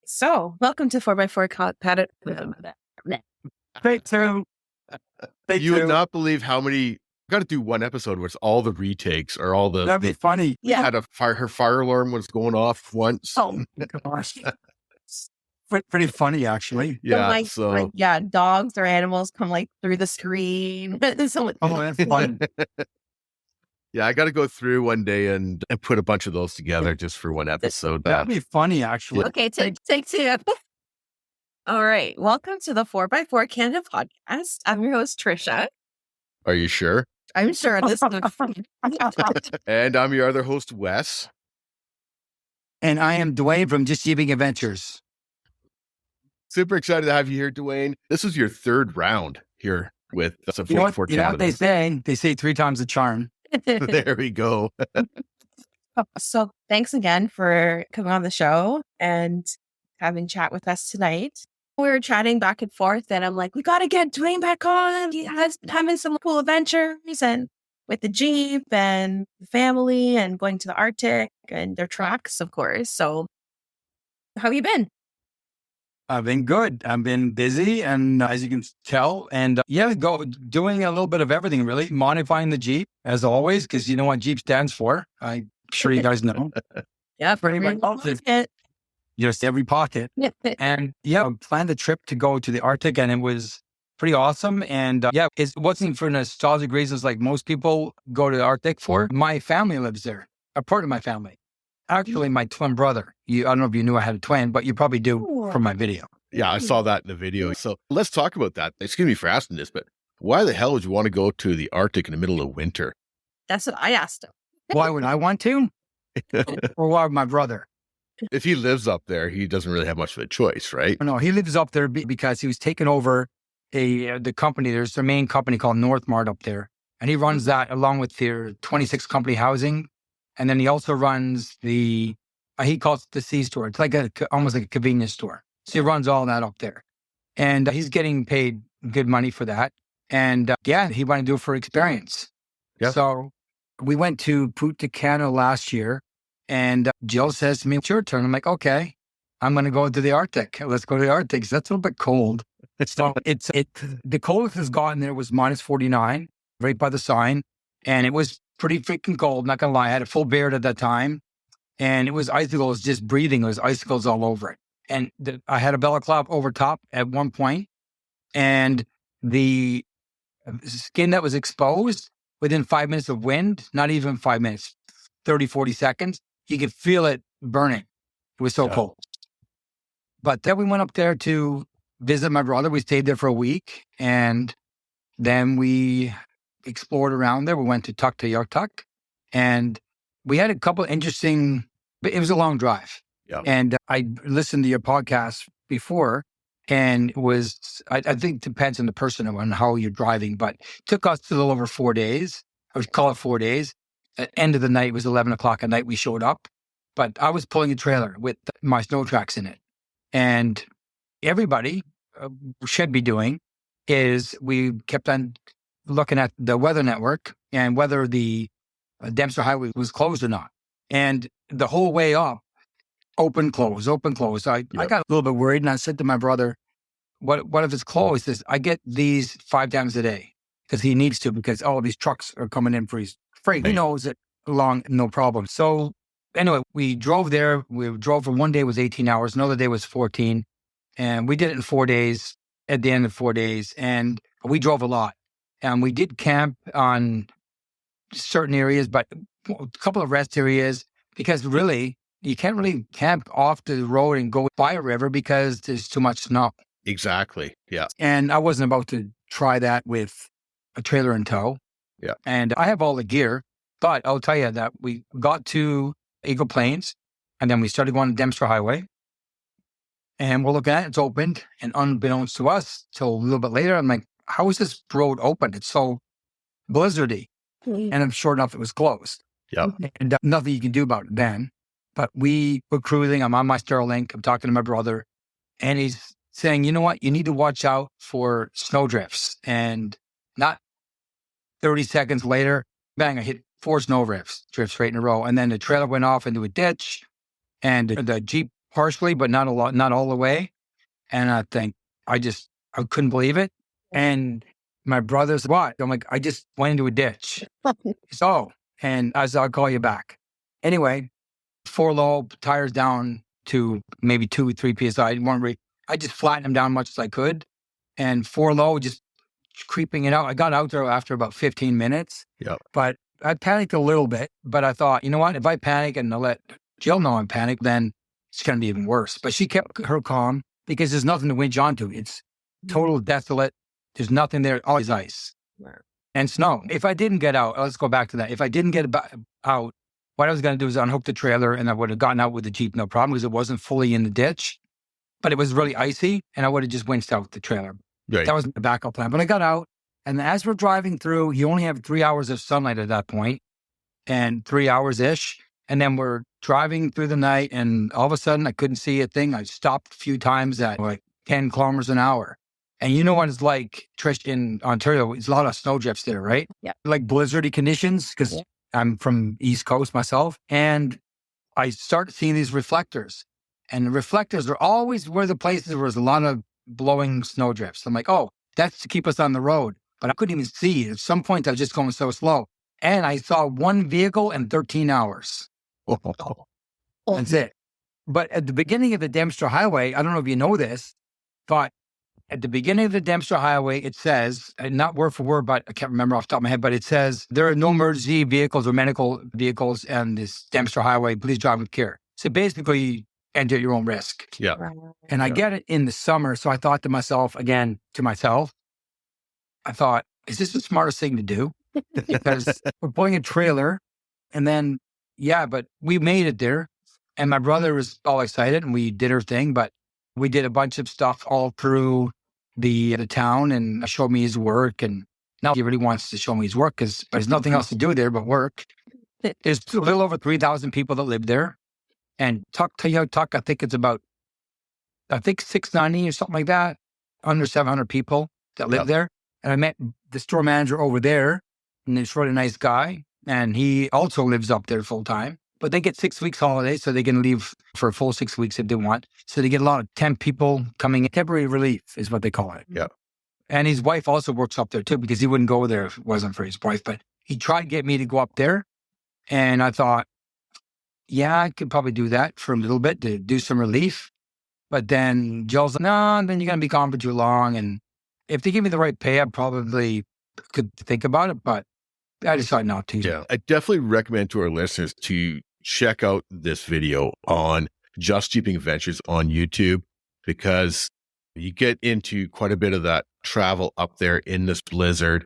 So, welcome to 4x4 Paddock. Take two. You would not believe how many. Got to do one episode where it's all the retakes or all the. That'd be funny. Yeah. Had her fire alarm was going off once. Oh, Gosh. Pretty funny, actually. Yeah. Dogs or animals come like through the screen. So, Oh, that's fun. Yeah, I got to go through one day and put a bunch of those together just for one episode. That'd be funny, actually. Okay, take two. All right. Welcome to the 4x4 Canada podcast. I'm your host, Trisha. Are you sure? I'm sure this And I'm your other host, Wes. And I am Duane from Just Jeeping Adventures. Super excited to have you here, Duane. This is your third round here with the 4x4 You know what they say? They say 3 times the charm. There we go. So thanks again for coming on the show and having chat with us tonight. We were chatting back and forth and I'm like, we got to get Duane back on. He has been having some cool adventures and with the Jeep and the family and going to the Arctic and their tracks, of course. So how have you been? I've been good. I've been busy, and as you can tell, and doing a little bit of everything, really. Modifying the Jeep, as always, because you know what Jeep stands for. I'm sure you guys know. Yeah, pretty much. Just every pocket. And planned a trip to go to the Arctic, and it was pretty awesome. And it wasn't for nostalgic reasons like most people go to the Arctic for. My family lives there, a part of my family. Actually, my twin brother. I don't know if you knew I had a twin, but you probably do from my video. Yeah, I saw that in the video. So let's talk about that. Excuse me for asking this, but why the hell would you want to go to the Arctic in the middle of winter? That's what I asked him. Why would I want to? Or why would my brother? If he lives up there, he doesn't really have much of a choice, right? No, he lives up there because he was taking over the company. There's a main company called Northmart up there. And he runs that along with their 26 company housing. And then he also runs he calls it the C-store. It's like almost like a convenience store. So he runs all that up there. And he's getting paid good money for that. And he wanted to do it for experience. Yep. So we went to Punta Cana last year. And Jill says to me, it's your turn. I'm like, okay, I'm going to go to the Arctic. Let's go to the Arctic. So that's a little bit cold. So the coldest has gotten there was minus 49 right by the sign. And it was pretty freaking cold. Not going to lie. I had a full beard at that time. And it was icicles just breathing. It was icicles all over it. And I had a balaclava over top at one point. And the skin that was exposed within 5 minutes of wind, not even 5 minutes, 30, 40 seconds, you could feel it burning. It was so cold. But then we went up there to visit my brother. We stayed there for a week. And then we explored around there. We went to Tuktoyaktuk. And we had a couple of interesting, it was a long drive. Yeah. And I listened to your podcast before, and it was, I think it depends on the person on how you're driving, but it took us a little over 4 days. I would call it 4 days. At the end of the night, it was 11 o'clock at night we showed up. But I was pulling a trailer with my snow tracks in it. And everybody should be doing is we kept on looking at the weather network and whether the Dempster Highway was closed or not. And the whole way up, open, close, open, close. I got a little bit worried, and I said to my brother, what if it's closed? He says, I get these 5 times a day because he needs to, because all of these trucks are coming in for his freight. He knows it along, no problem. So anyway, we drove there. We drove for one day was 18 hours. Another day was 14. And we did it in 4 days, at the end of 4 days. And we drove a lot. And we did camp on certain areas, but a couple of rest areas, because really, you can't really camp off the road and go by a river because there's too much snow. Exactly. Yeah. And I wasn't about to try that with a trailer in tow. Yeah. And I have all the gear, but I'll tell you that we got to Eagle Plains, and then we started going to Dempster Highway. And we're looking at it, it's opened, and unbeknownst to us, till a little bit later, I'm like, how is this road open? It's so blizzardy. And I'm sure enough it was closed. Yeah. And nothing you can do about it then. But we were cruising. I'm on my Starlink. I'm talking to my brother. And he's saying, you know what? You need to watch out for snowdrifts. And not 30 seconds later, bang, I hit 4 snowdrifts right in a row. And then the trailer went off into a ditch. And the Jeep partially, but not a lot, not all the way. And I think I couldn't believe it. And my brother's what? I'm like, I just went into a ditch. So, and I said, I'll call you back. Anyway, 4 low, tires down to maybe 2 or 3 PSI. I just flattened them down as much as I could. And 4 low, just creeping it out. I got out there after about 15 minutes. Yep. But I panicked a little bit. But I thought, you know what? If I panic and I let Jill know I'm panicked, then it's going to be even worse. But she kept her calm because there's nothing to winch onto. It's total desolate. There's nothing there. Always ice and snow. If I didn't get out, let's go back to that. If I didn't get out, what I was going to do is unhook the trailer and I would have gotten out with the Jeep, no problem, because it wasn't fully in the ditch, but it was really icy and I would have just winched out the trailer. Right. That was the backup plan. But I got out, and as we're driving through, you only have 3 hours of sunlight at that point, and 3 hours-ish. And then we're driving through the night, and all of a sudden I couldn't see a thing. I stopped a few times at like 10 kilometers an hour. And you know what it's like, Trish, in Ontario, it's a lot of snow drifts there, right? Yeah. Like blizzardy conditions, because I'm from East Coast myself. And I started seeing these reflectors. And the reflectors are always where the places where there's a lot of blowing snow drifts. I'm like, oh, that's to keep us on the road. But I couldn't even see. At some point, I was just going so slow. And I saw 1 vehicle in 13 hours. That's it. But at the beginning of the Dempster Highway, I don't know if you know this, but at the beginning of the Dempster Highway, it says, not word for word, but I can't remember off the top of my head, but it says, there are no emergency vehicles or medical vehicles on this Dempster Highway. Please drive with care. So basically, enter at your own risk. Yeah. And I get it in the summer. So I thought to myself, I thought, is this the smartest thing to do? Because we're pulling a trailer and then, but we made it there. And my brother was all excited and we did our thing, but we did a bunch of stuff all through the town, and showed me his work. And now he really wants to show me his work but there's nothing else to do there but work. There's a little over 3,000 people that live there. And Tuck, I think it's about, 690 or something like that, under 700 people that live there. And I met the store manager over there, and he's a really nice guy. And he also lives up there full time. But they get 6 weeks holiday, so they can leave for a full 6 weeks if they want. So they get a lot of temp people coming in. Temporary relief is what they call it. Yeah. And his wife also works up there too, because he wouldn't go there if it wasn't for his wife. But he tried to get me to go up there. And I thought, I could probably do that for a little bit to do some relief. But then Jill's like, no, then you're going to be gone for too long. And if they give me the right pay, I probably could think about it. But I decided not to. Yeah. I definitely recommend to our listeners to check out this video on Just Jeeping Adventures on YouTube, because you get into quite a bit of that travel up there in this blizzard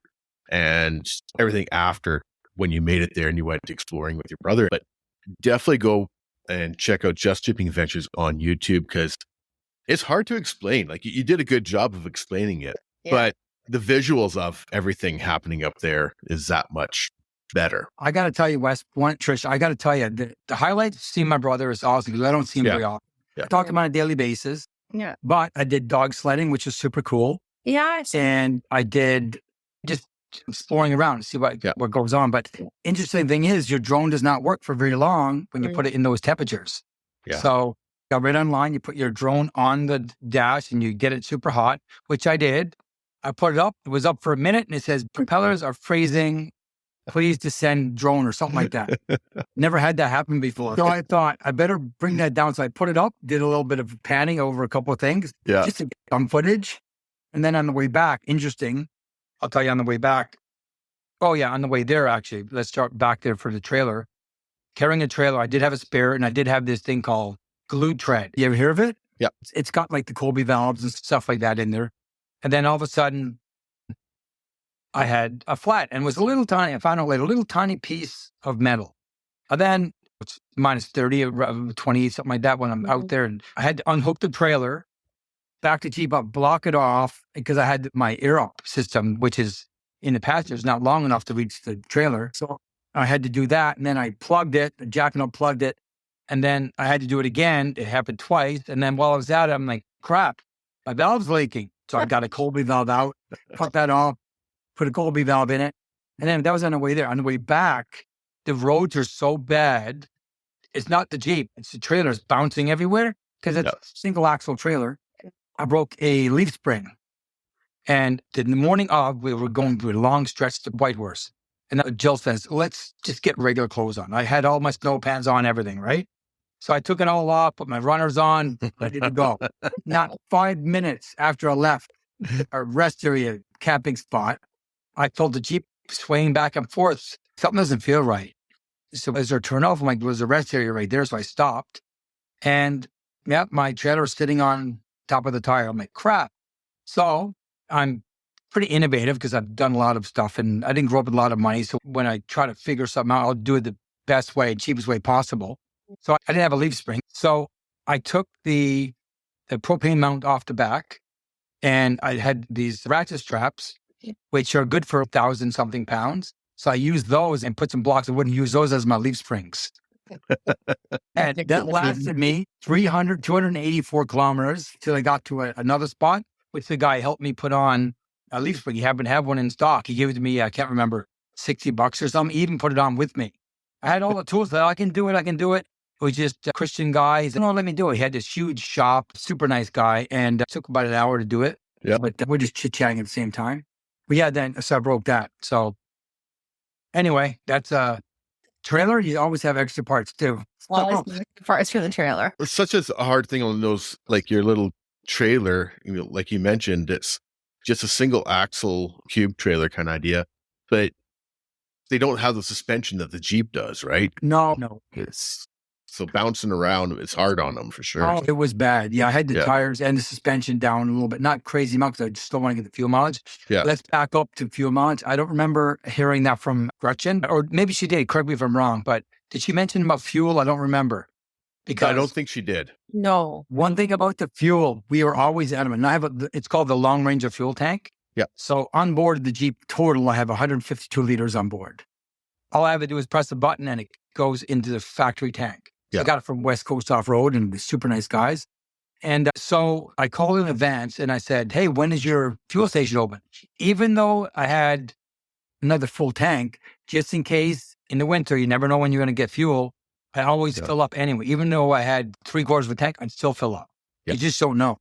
and everything after when you made it there and you went exploring with your brother. But definitely go and check out Just Jeeping Adventures on YouTube, because it's hard to explain. Like you did a good job of explaining it, but the visuals of everything happening up there is that much better. I got to tell you, Trish, I got to tell you, the highlight to see my brother is awesome, because I don't see him very often. I talk to him on a daily basis. Yeah. But I did dog sledding, which is super cool. Yeah. And I did just exploring around to see what goes on. But interesting thing is, your drone does not work for very long when you put it in those temperatures. Yeah. So got right online, you put your drone on the dash and you get it super hot, which I did. I put it up. It was up for a minute and it says, propellers are freezing. Please descend drone or something like that. Never had that happen before. So I thought I better bring that down. So I put it up, did a little bit of panning over a couple of things, just to get some footage. And then on the way back, interesting, I'll tell you on the way back. Oh yeah, on the way there, actually, let's start back there for the trailer. Carrying a trailer, I did have a spare, and I did have this thing called glue tread. You ever hear of it? Yeah. It's got like the Colby valves and stuff like that in there. And then all of a sudden, I had a flat, and it was a little tiny, I found out later, a little tiny piece of metal. And then it's minus 30 or 20, something like that when I'm out there. And I had to unhook the trailer, back the Jeep up, block it off, because I had my air up system, which is in the passenger, is not long enough to reach the trailer. So I had to do that. And then I plugged it, jacking up, plugged it. And then I had to do it again. It happened twice. And then while I was at it, I'm like, crap, my valve's leaking. So I got a Colby valve out, cut that off, put a Colby valve in it. And then that was on the way there. On the way back, the roads are so bad. It's not the Jeep. It's the trailers bouncing everywhere. because it's Yeah. a single axle trailer. I broke a leaf spring. And the morning of, we were going through a long stretch to Whitehorse. And Jill says, let's just get regular clothes on. I had all my snow pants on, everything, right? So I took it all off, put my runners on, ready to go. Not 5 minutes after I left a rest area camping spot, I felt the Jeep swaying back and forth. Something doesn't feel right. So as there turn off, I'm like, there's a rest area right there. So I stopped. And yeah, my trailer was sitting on top of the tire. I'm like, crap. So I'm pretty innovative because I've done a lot of stuff and I didn't grow up with a lot of money. So when I try to figure something out, I'll do it the best way, cheapest way possible. So I didn't have a leaf spring. So I took the propane mount off the back and I had these ratchet straps, which are good for 1,000 something pounds. So I used those and put some blocks. I wouldn't use those as my leaf springs. And that lasted me 284 kilometers till I got to another spot, which the guy helped me put on a leaf spring. He happened to have one in stock. He gave it to me, I can't remember, $60 or something. He even put it on with me. I had all the tools that I can do it. It was just a Christian guy. He said, no, let me do it. He had this huge shop, super nice guy, and it took about an hour to do it. Yeah. But we're just chit-chatting at the same time. But yeah, then so I broke that. So anyway, that's a trailer. You always have extra parts too. Well, parts for the trailer. It's such a hard thing on those, like your little trailer, like you mentioned, it's just a single axle cube trailer kind of idea, but they don't have the suspension that the Jeep does, right? No. So bouncing around, it's hard on them for sure. Oh, it was bad. Yeah, I had the tires and the suspension down a little bit. Not crazy amount because I just don't want to get the fuel mileage. Yeah. Let's back up to fuel mileage. I don't remember hearing that from Gretchen, or maybe she did. Correct me if I'm wrong, but did she mention about fuel? I don't remember. Because I don't think she did. No. One thing about the fuel, we were always adamant. And it's called the long range of fuel tank. Yeah. So on board the Jeep total, I have 152 liters on board. All I have to do is press a button and it goes into the factory tank. So I got it from West Coast Off-Road and the super nice guys. And so I called in advance and I said, hey, when is your fuel station open? Even though I had another full tank, just in case in the winter, you never know when you're going to get fuel. I always fill up anyway. Even though I had 3/4 of a tank, I'd still fill up. You just don't know.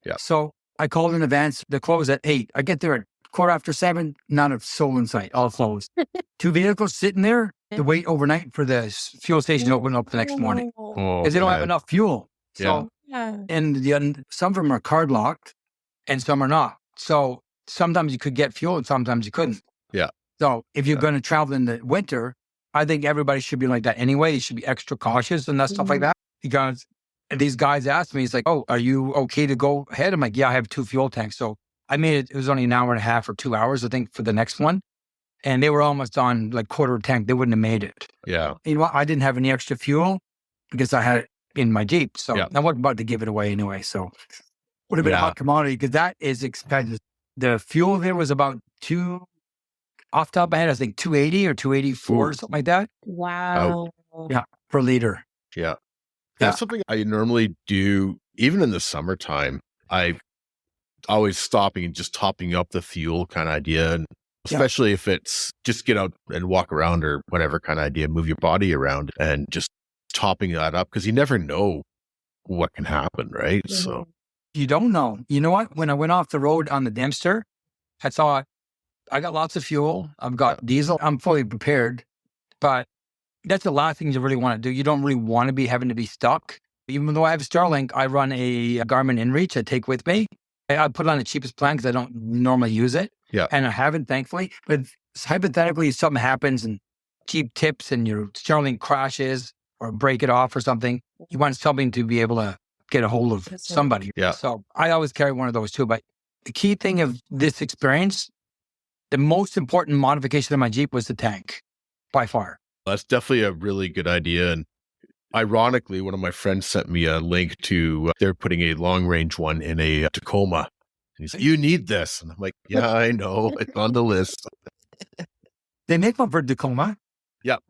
Yeah. So I called in advance. They close at 8. I get there at 7:15, not a soul in sight, all closed. 2 vehicles sitting there to wait overnight for the fuel station to open up the next morning. Because they don't have enough fuel. So, and some of them are card locked and some are not. So sometimes you could get fuel and sometimes you couldn't. Yeah. So if you're going to travel in the winter, I think everybody should be like that anyway. You should be extra cautious and that stuff like that. Because these guys asked me, it's like, oh, are you okay to go ahead? I'm like, yeah, I have 2 fuel tanks. So I made it. It was only an hour and a half or 2 hours, I think, for the next one. And they were almost on like quarter tank. They wouldn't have made it. Yeah. You know what? I didn't have any extra fuel because I had it in my Jeep. So I wasn't about to give it away anyway. So would have been a hot commodity because that is expensive. The fuel there was about off the top of my head, I think 280 or 284 or something like that. Wow. Yeah, per liter. Yeah. That's something I normally do, even in the summertime. I always stopping and just topping up the fuel kind of idea. And especially if it's just get out and walk around or whatever kind of idea, move your body around and just topping that up because you never know what can happen, right? Mm-hmm. So you don't know. You know what? When I went off the road on the Dempster, I thought, I got lots of fuel. I've got diesel. I'm fully prepared. But that's the last thing you really want to do. You don't really want to be having to be stuck. Even though I have Starlink, I run a Garmin InReach I take with me. I put it on the cheapest plan because I don't normally use it. Yeah. And I haven't, thankfully. But hypothetically, if something happens and Jeep tips and your Starlink crashes or break it off or something, you want something to be able to get a hold of somebody. Yeah. So I always carry one of those too. But the key thing of this experience, the most important modification of my Jeep was the tank, by far. that's definitely a really good idea. And ironically, one of my friends sent me a link to, they're putting a long range one in a Tacoma. And he's like, you need this. And I'm like, yeah, I know. It's on the list. They make one for Tacoma. Yep.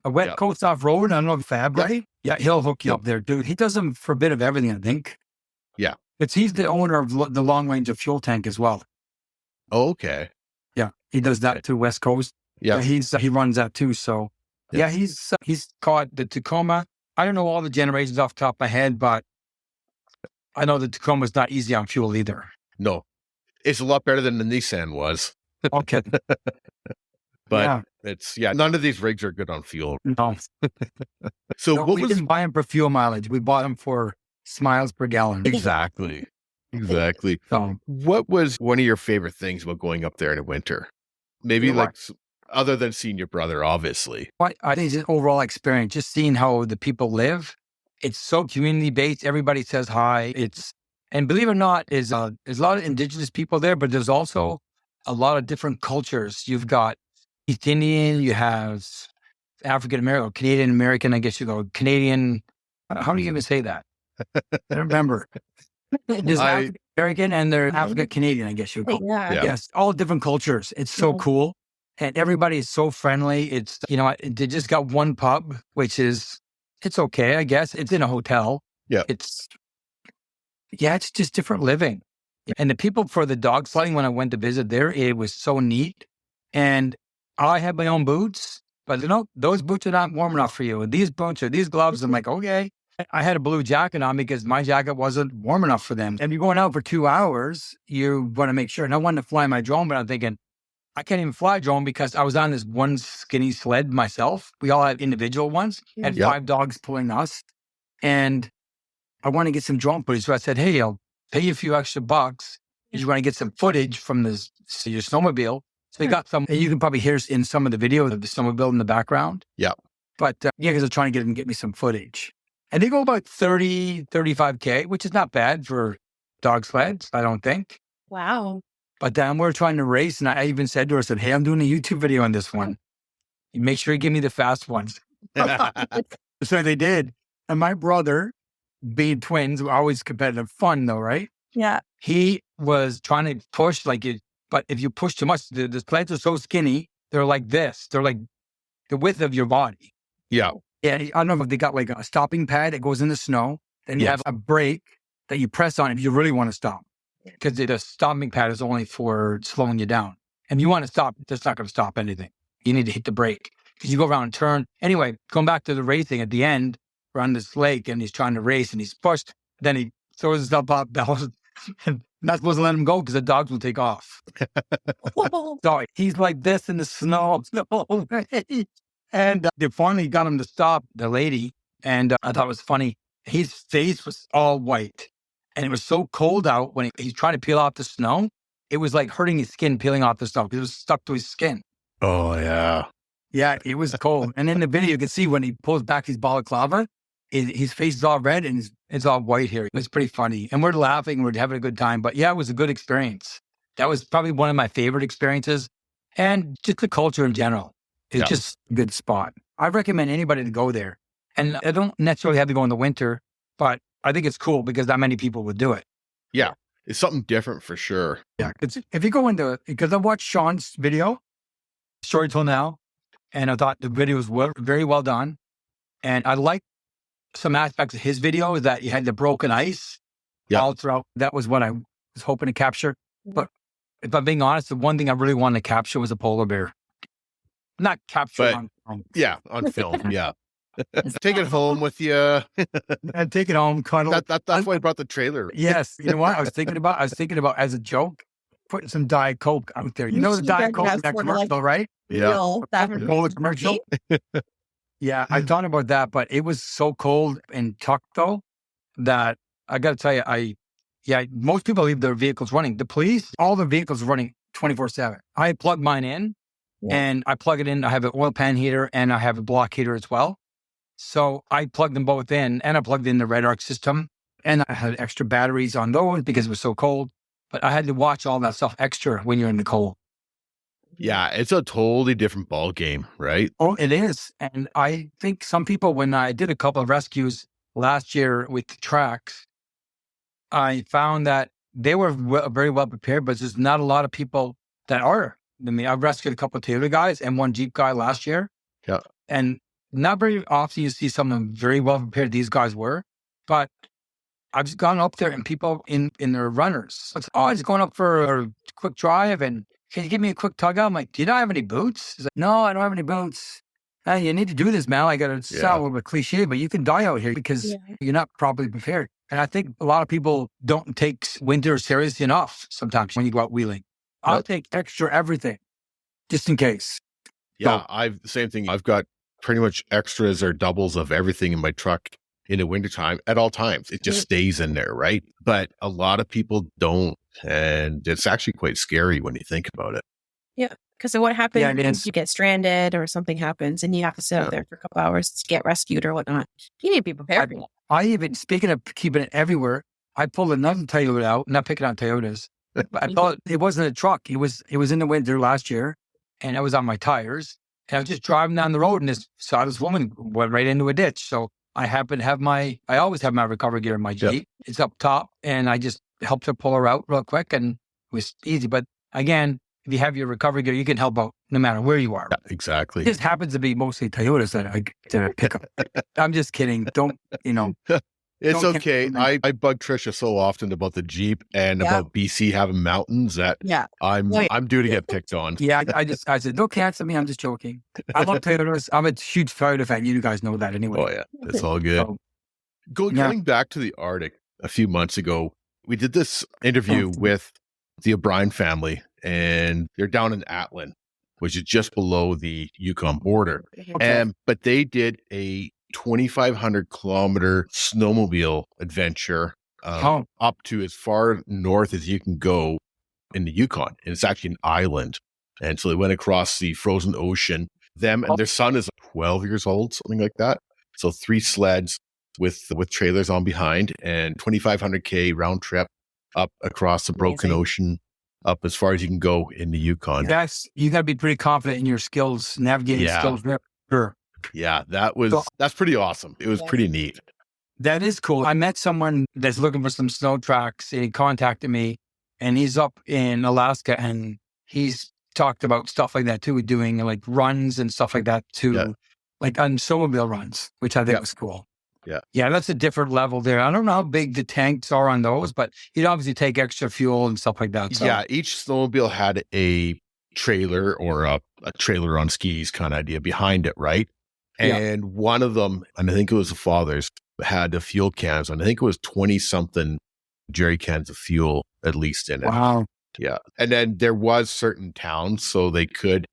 A wet coast off-road. I don't know, Fab, right? Yeah, he'll hook you up there, dude. He does them for a bit of everything, I think. Yeah. He's the owner of the long range of fuel tank as well. Oh, okay. Yeah, he does that too, West Coast. Yeah. He runs that too. So he's caught the Tacoma. I don't know all the generations off the top of my head, but I know the Tacoma's not easy on fuel either. No, it's a lot better than the Nissan was. Okay. But none of these rigs are good on fuel. No. So We didn't buy them for fuel mileage. We bought them for miles per gallon. Exactly. So, What was one of your favorite things about going up there in the winter? Maybe other than seeing your brother, obviously. I think just overall experience, just seeing how the people live. It's so community based. Everybody says hi. And believe it or not, there's a lot of indigenous people there, but there's also a lot of different cultures. You've got East Indian, you have African American, Canadian American, I guess you go Canadian. How do you even say that? I don't remember. There's African American and they're African Canadian, I guess you would call. Yeah. Yes, all different cultures. It's so cool. And everybody is so friendly. It's, they just got one pub, which is, it's okay, I guess. It's in a hotel. Yeah. It's just different living. And the people for the dog sledding, when I went to visit there, it was so neat. And I had my own boots, but those boots are not warm enough for you. And these boots or these gloves, I'm like, okay. I had a blue jacket on because my jacket wasn't warm enough for them. And you're going out for 2 hours, you want to make sure. And I wanted to fly my drone, but I'm thinking, I can't even fly drone because I was on this one skinny sled myself. We all had individual ones, had 5 dogs pulling us. And I want to get some drone footage. So I said, hey, I'll pay you a few extra bucks if you want to get some footage from your snowmobile. So we got some, and you can probably hear in some of the video of the snowmobile in the background. Yeah. But because I'm trying to get me some footage. And they go about 30, 35K, which is not bad for dog sleds, I don't think. Wow. But then we're trying to race. And I even said to her, I said, hey, I'm doing a YouTube video on this one. You make sure you give me the fast ones. So they did. And my brother, being twins, were always competitive fun though, right? Yeah. He was trying to push but if you push too much, the sleds are so skinny, they're like this. They're like the width of your body. Yeah. Yeah, I don't know if they got like a stopping pad that goes in the snow. Then you have a brake that you press on if you really want to stop. Because the stopping pad is only for slowing you down. And if you want to stop, that's not going to stop anything. You need to hit the brake. Because you go around and turn. Anyway, going back to the racing at the end, we're on this lake and he's trying to race and he's pushed. Then he throws his up bells and not supposed to let him go because the dogs will take off. So he's like this in the snow. And they finally got him to stop, the lady. And I thought it was funny. His face was all white. And it was so cold out when he's trying to peel off the snow. It was like hurting his skin peeling off the snow because it was stuck to his skin. Oh, yeah. Yeah, it was cold. And in the video, you can see when he pulls back his balaclava, his face is all red and it's all white here. It was pretty funny. And we're laughing. We're having a good time. But yeah, it was a good experience. That was probably one of my favorite experiences. And just the culture in general. It's just a good spot. I recommend anybody to go there. And I don't necessarily have to go in the winter, but I think it's cool because not many people would do it. Yeah. It's something different for sure. Yeah. If you go into it, because I watched Sean's video, Story Till Now, and I thought the video was very well done. And I like some aspects of his video is that you had the broken ice all throughout. That was what I was hoping to capture. But if I'm being honest, the one thing I really wanted to capture was a polar bear. Not capture on film. Yeah, on film. Yeah. Take it home with you. And take it home, cuddle. That's why I brought the trailer. Yes. You know what? I was thinking about as a joke, putting some Diet Coke out there. You know the Diet Coke in that commercial, right? Yeah. Cola commercial. Yeah, I thought about that, but it was so cold in Tuck though that I got to tell you, most people leave their vehicles running. The police, all the vehicles are running 24/7. I plug mine in and I plug it in. I have an oil pan heater and I have a block heater as well. So I plugged them both in and I plugged in the Red Arc system and I had extra batteries on those because it was so cold. But I had to watch all that stuff extra when you're in the cold. Yeah, it's a totally different ball game, right? Oh, it is. And I think some people, when I did a couple of rescues last year with the tracks, I found that they were very well prepared, but there's not a lot of people that are. I mean, I've rescued a couple of Taylor guys and one Jeep guy last year. Yeah. And not very often you see some of them very well prepared. These guys were, but I've just gone up there and people in their runners. I was going up for a quick drive and can you give me a quick tug out? I'm like, do you not have any boots? He's like, no, I don't have any boots. You need to do this, man. I got to sound a little bit cliche, but you can die out here because you're not properly prepared. And I think a lot of people don't take winter seriously enough sometimes when you go out wheeling. I'll take extra everything just in case. Yeah, So, I've same thing. I've got pretty much extras or doubles of everything in my truck in the wintertime at all times. It just stays in there, right? But a lot of people don't. And it's actually quite scary when you think about it. Yeah. Because what happens yeah, it if is. you get stranded or something happens and you have to sit out there for a couple hours to get rescued or whatnot? You need to be prepared for that. I even, speaking of keeping it everywhere, I pulled another Toyota out, not picking on Toyotas. But I thought it wasn't a truck. It was in the winter last year and I was on my tires. And I was just driving down the road and saw this woman went right into a ditch. So I happen to have I always have my recovery gear in my Jeep. Yep. It's up top and I just helped her pull her out real quick and it was easy. But again, if you have your recovery gear, you can help out no matter where you are. Yeah, exactly. It just happens to be mostly Toyotas that I pick up. I'm just kidding. Don't, It's Don't okay. cancel I bug Trisha so often about the Jeep and Yeah. about BC having mountains that Yeah. I'm Right. I'm due to get picked on. Yeah, I said, don't cancel me. I'm just joking. I love Toyotas. I'm a huge Toyota fan. You guys know that anyway. Oh yeah, it's all good. So, Going back to the Arctic a few months ago, we did this interview with the O'Brien family, and they're down in Atlin, which is just below the Yukon border. okay. But they did a 2,500 kilometer snowmobile adventure up to as far north as you can go in the Yukon. And it's actually an island. And so they went across the frozen ocean. Them and their son is 12 years old, something like that. So 3 sleds with trailers on behind and 2,500K round trip up across the broken ocean, up as far as you can go in the Yukon. You got to be pretty confident in your skills, navigating skills. Sure. Yeah, that's pretty awesome. It was pretty neat. That is cool. I met someone that's looking for some snow tracks. He contacted me and he's up in Alaska and he's talked about stuff like that too, doing like runs and stuff like that too, like on snowmobile runs, which I think was cool. Yeah. Yeah, that's a different level there. I don't know how big the tanks are on those, but you'd obviously take extra fuel and stuff like that. So. Yeah, each snowmobile had a trailer or a trailer on skis kind of idea behind it, right? And one of them, and I think it was the father's, had the fuel cans, and I think it was 20-something jerry cans of fuel at least in it. Wow. Yeah. And then there was certain towns, so they could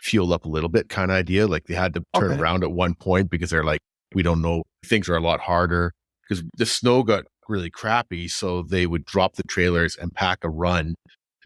fuel up a little bit kind of idea. Like they had to turn around at one point because they're like, we don't know, things are a lot harder because the snow got really crappy. So they would drop the trailers and pack a run,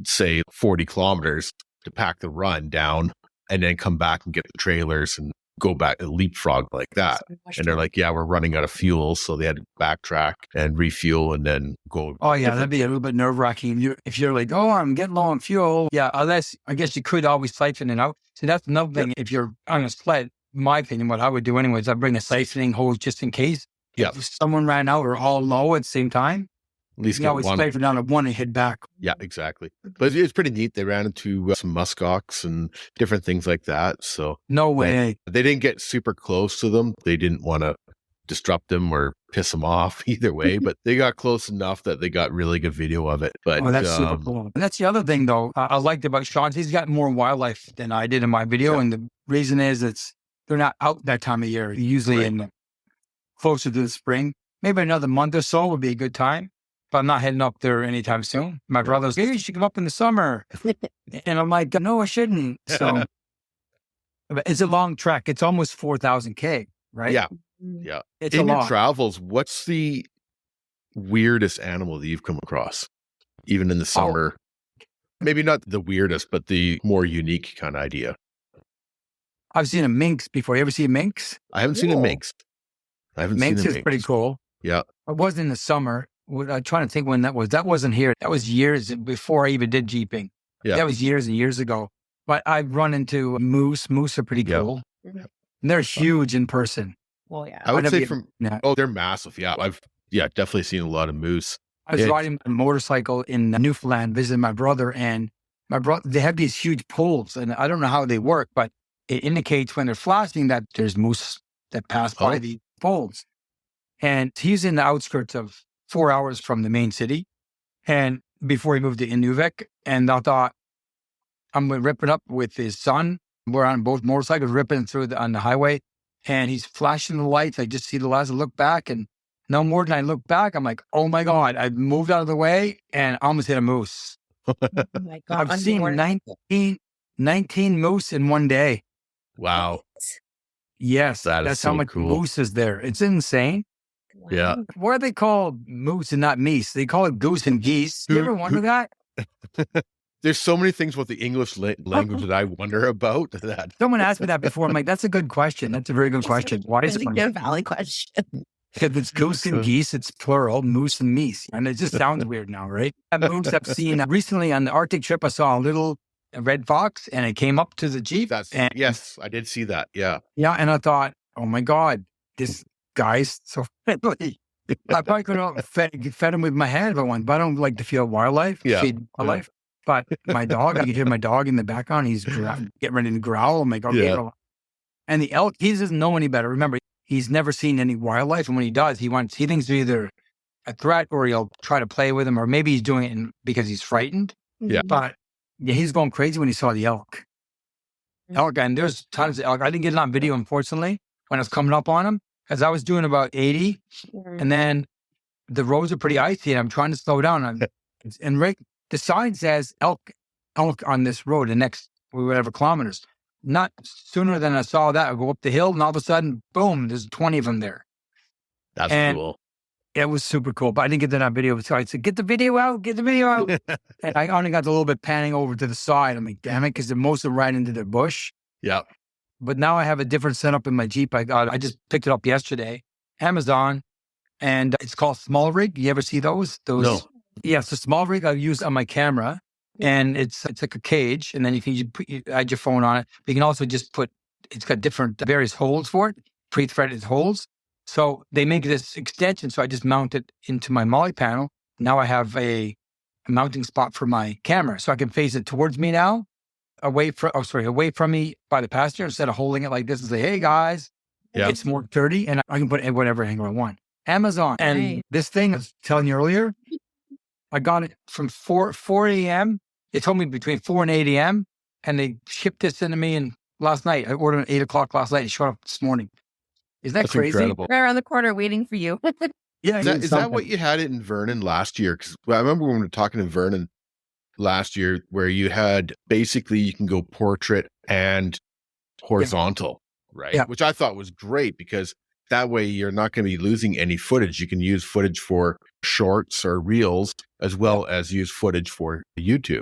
say 40 kilometers to pack the run down and then come back and get the trailers and go back and leapfrog like that. And they're like, yeah, we're running out of fuel. So they had to backtrack and refuel and then go. Oh, yeah. That'd be a little bit nerve wracking. If you're like, oh, I'm getting low on fuel. Yeah. Unless I guess you could always siphon it out. So that's another thing. If you're on a sled, in my opinion, what I would do anyways, I'd bring a siphoning hose just in case. Yeah. If someone ran out or all low at the same time, at least you get always one. siphon down at one and head back. Yeah, exactly. But it's pretty neat. They ran into some muskox and different things like that. So no way. They didn't get super close to them. They didn't want to disrupt them or piss them off either way, but they got close enough that they got really good video of it. But that's super cool. And that's the other thing though. I liked about Sean's, he's got more wildlife than I did in my video. And the reason is they're not out that time of year, usually in closer to the spring. Maybe another month or so would be a good time. But I'm not heading up there anytime soon. My brother's, hey, you should come up in the summer. And I'm like, no, I shouldn't. So it's a long trek. It's almost 4,000K, right? Yeah. Yeah. It's in a your lot. travels, what's the weirdest animal that you've come across, even in the summer? Maybe not the weirdest, but the more unique kind of idea. I've seen a minx before. You ever see a minx? I haven't seen a minx. Minx is pretty cool. Yeah. It was in the summer. I'm trying to think when that was. That wasn't here. That was years before I even did Jeeping. Yeah. That was years and years ago. But I've run into moose. Moose are pretty cool. And they're huge in person. Well, yeah. I would say they're massive. Yeah. I've definitely seen a lot of moose. I was riding a motorcycle in Newfoundland, visiting my brother, and they have these huge poles, and I don't know how they work, but it indicates when they're flashing that there's moose that pass by the poles. And he's in the outskirts of 4 hours from the main city, and before he moved to Inuvik, and I thought, I'm ripping up with his son. We're on both motorcycles, ripping through on the highway, and he's flashing the lights. I just see the lights. I look back, and No more than I look back, I'm like, oh my God, I moved out of the way and I almost hit a moose. Oh my God. I've seen 19 moose in one day. Wow. Yes, That is that's how so much cool. moose is there. It's insane. Yeah. Wow. Why are they called moose and not meese? They call it goose and geese. You ever wonder that? There's so many things about the English language that I wonder about. That Someone asked me that before. I'm like, that's a good question. That's a very good question. Why is it? Really good, valid question. Because it's goose and geese, it's plural, moose and meese. And it just sounds weird now, right? Moose I've seen recently on the Arctic trip, I saw a little red fox and it came up to the Jeep. yes, I did see that. Yeah. Yeah. And I thought, oh my God, this guy's so friendly. I probably could have fed him with my hand if I wanted, but I don't like to feel wildlife, feed wildlife. But my dog, I could hear my dog in the background. He's getting ready to growl. I'm like, okay. Yeah. And the elk, he doesn't know any better. Remember, he's never seen any wildlife. And when he does, he thinks they're either a threat or he'll try to play with them, or maybe he's doing it because he's frightened. Yeah. But yeah, he's going crazy when he saw the elk. And there's tons of elk. I didn't get it on video, unfortunately, when I was coming up on him, because I was doing about 80. And then the roads are pretty icy and I'm trying to slow down. And right, the sign says elk on this road, the next whatever kilometers. Not sooner than I saw that, I go up the hill and all of a sudden, boom, there's 20 of them there. That's cool. It was super cool, but I didn't get that on video. So I said, get the video out. And I only got a little bit panning over to the side. I'm like, damn it, because most of them right into the bush. Yeah. But now I have a different setup in my Jeep. I just picked it up yesterday, Amazon, and it's called Small Rig. You ever see those? No. Yeah, it's a Small Rig I use on my camera, and it's like a cage, and then you add your phone on it. But you can also just it's got different various holes for it, pre-threaded holes. So they make this extension. So I just mount it into my molly panel. Now I have a mounting spot for my camera, so I can face it towards me now, away from me by the passenger, instead of holding it like this and say, "Hey guys, it's more sturdy," and I can put it in whatever angle I want. Amazon, and this thing I was telling you earlier, I got it from 4 a.m. They told me between 4 and 8 a.m. and they shipped this into me. And last night, I ordered at 8 o'clock last night. It showed up this morning. Isn't that crazy? Incredible. Right around the corner waiting for you. Yeah. Is that what you had it in Vernon last year? Because I remember when we were talking in Vernon last year, where you had basically you can go portrait and horizontal, right? Yeah. Which I thought was great because that way you're not going to be losing any footage. You can use footage for shorts or reels as well as use footage for YouTube.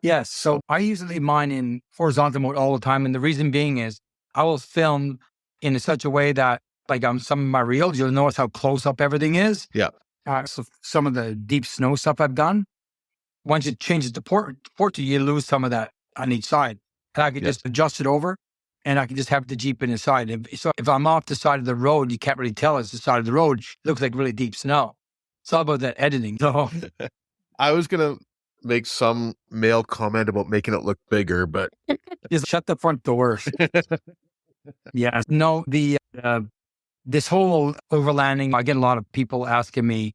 Yes. So I usually leave mine in horizontal mode all the time. And the reason being is I will film in such a way that, like on some of my reels, you'll notice how close up everything is. Yeah. So some of the deep snow stuff I've done, once it changes to portrait, you lose some of that on each side. And I can just adjust it over and I can just have the Jeep in the side. If I'm off the side of the road, you can't really tell it's the side of the road. It looks like really deep snow. It's all about that editing. So I was going to make some male comment about making it look bigger, but just shut the front door. Yeah. No, this whole overlanding, I get a lot of people asking me,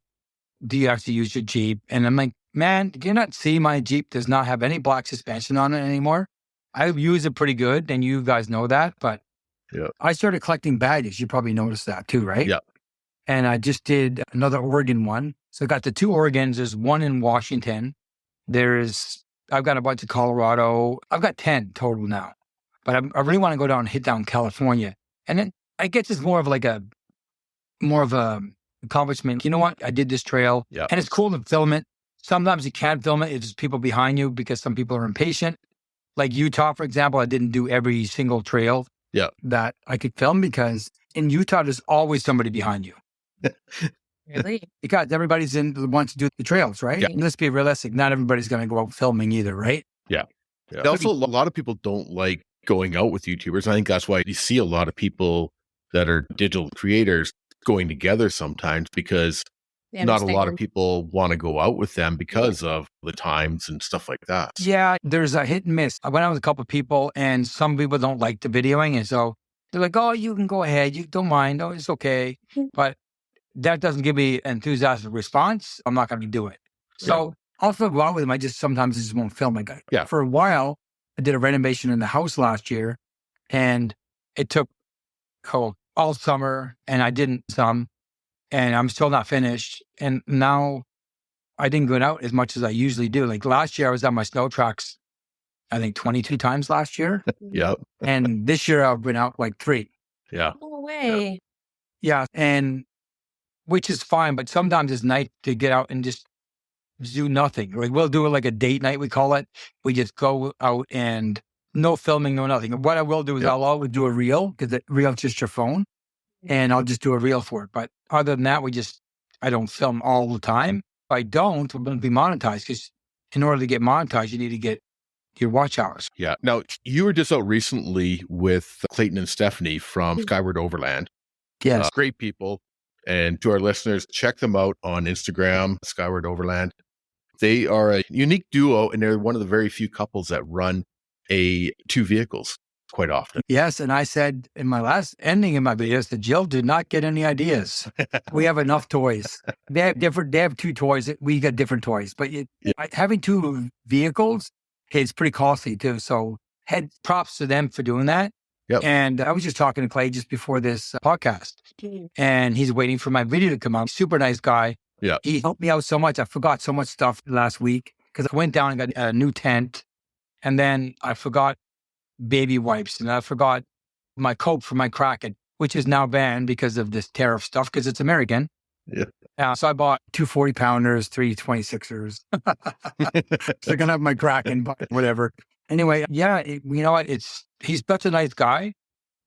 do you actually use your Jeep? And I'm like, man, do you not see my Jeep does not have any black suspension on it anymore? I use it pretty good, and you guys know that, but I started collecting badges. You probably noticed that too, right? Yeah. And I just did another Oregon one. So I got the 2 Oregons. There's one in Washington. I've got a bunch of Colorado. I've got 10 total now. But I really want to go down and hit down California. And then I guess it's more of a accomplishment. You know what? I did this trail. Yeah. And it's cool to film it. Sometimes you can't film it. It's people behind you because some people are impatient. Like Utah, for example, I didn't do every single trail that I could film because in Utah, there's always somebody behind you. Really? Because everybody's wants to do the trails, right? Yeah. And let's be realistic. Not everybody's going to go out filming either, right? Yeah. Also, a lot of people don't like going out with YouTubers. I think that's why you see a lot of people that are digital creators going together sometimes because not a lot of people want to go out with them because of the times and stuff like that. Yeah, there's a hit and miss. I went out with a couple of people and some people don't like the videoing. And so they're like, oh, you can go ahead. You don't mind. Oh, it's okay. But that doesn't give me an enthusiastic response. I'm not going to do it. So I'll still go out with them. I just sometimes won't film. Like for a while, I did a renovation in the house last year and it took all summer and I didn't some. and I'm still not finished. And now I didn't go out as much as I usually do. Like last year, I was on my snow tracks, I think 22 times last year. Yep. And this year I've been out like 3. Yeah. No way. Yeah. And which is fine, but sometimes it's nice to get out and just do nothing. Like we'll do it like a date night, we call it. We just go out and no filming, no nothing. What I will do is I'll always do a reel, because the reel's just your phone, and I'll just do a reel for it. But other than that, I don't film all the time. If I don't, I'm going to be monetized, because in order to get monetized, you need to get your watch hours. Yeah. Now, you were just out recently with Clayton and Stephanie from Skyward Overland. Yes. Great people. And to our listeners, check them out on Instagram, Skyward Overland. They are a unique duo, and they're one of the very few couples that run 2 vehicles quite often. Yes. And I said in my last ending in my videos that Jill did not get any ideas. We have enough toys. They have 2 toys. We got different toys. But having 2 vehicles, it's pretty costly too. So head props to them for doing that. Yep. And I was just talking to Clay just before this podcast, and he's waiting for my video to come out. Super nice guy. Yeah. He helped me out so much. I forgot so much stuff last week because I went down and got a new tent, and then I forgot baby wipes, and I forgot my coat for my Kraken, which is now banned because of this tariff stuff, because it's American. Yeah. So I bought 2 40-pounders, 3 26ers. So I can have my Kraken, but whatever. Anyway, yeah, you know what? He's such a nice guy.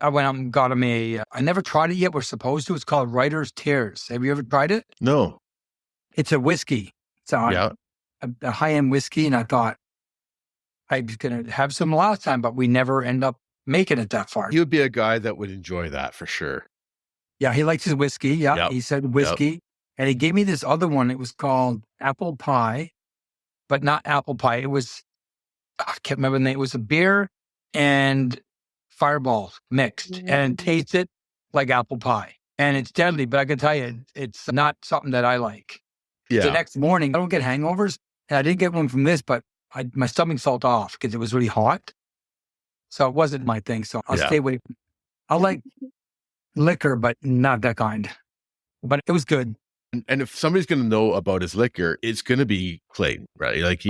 I went out and got him I never tried it yet. We're supposed to. It's called Writer's Tears. Have you ever tried it? No. It's a whiskey. It's a high-end whiskey. And I thought I was going to have some last time, but we never end up making it that far. He would be a guy that would enjoy that for sure. Yeah, he likes his whiskey. Yeah, Yep. He said whiskey. Yep. And he gave me this other one. It was called apple pie, but not apple pie. It was, I can't remember the name. It was a beer and fireballs mixed, and it tasted like apple pie. And it's deadly, but I can tell you, it's not something that I like. Yeah. The next morning, I don't get hangovers. And I didn't get one from this, but my stomach felt off because it was really hot. So it wasn't my thing. So I'll stay away. I like liquor, but not that kind. But it was good. And if somebody's going to know about his liquor, it's going to be Clayton, right? Like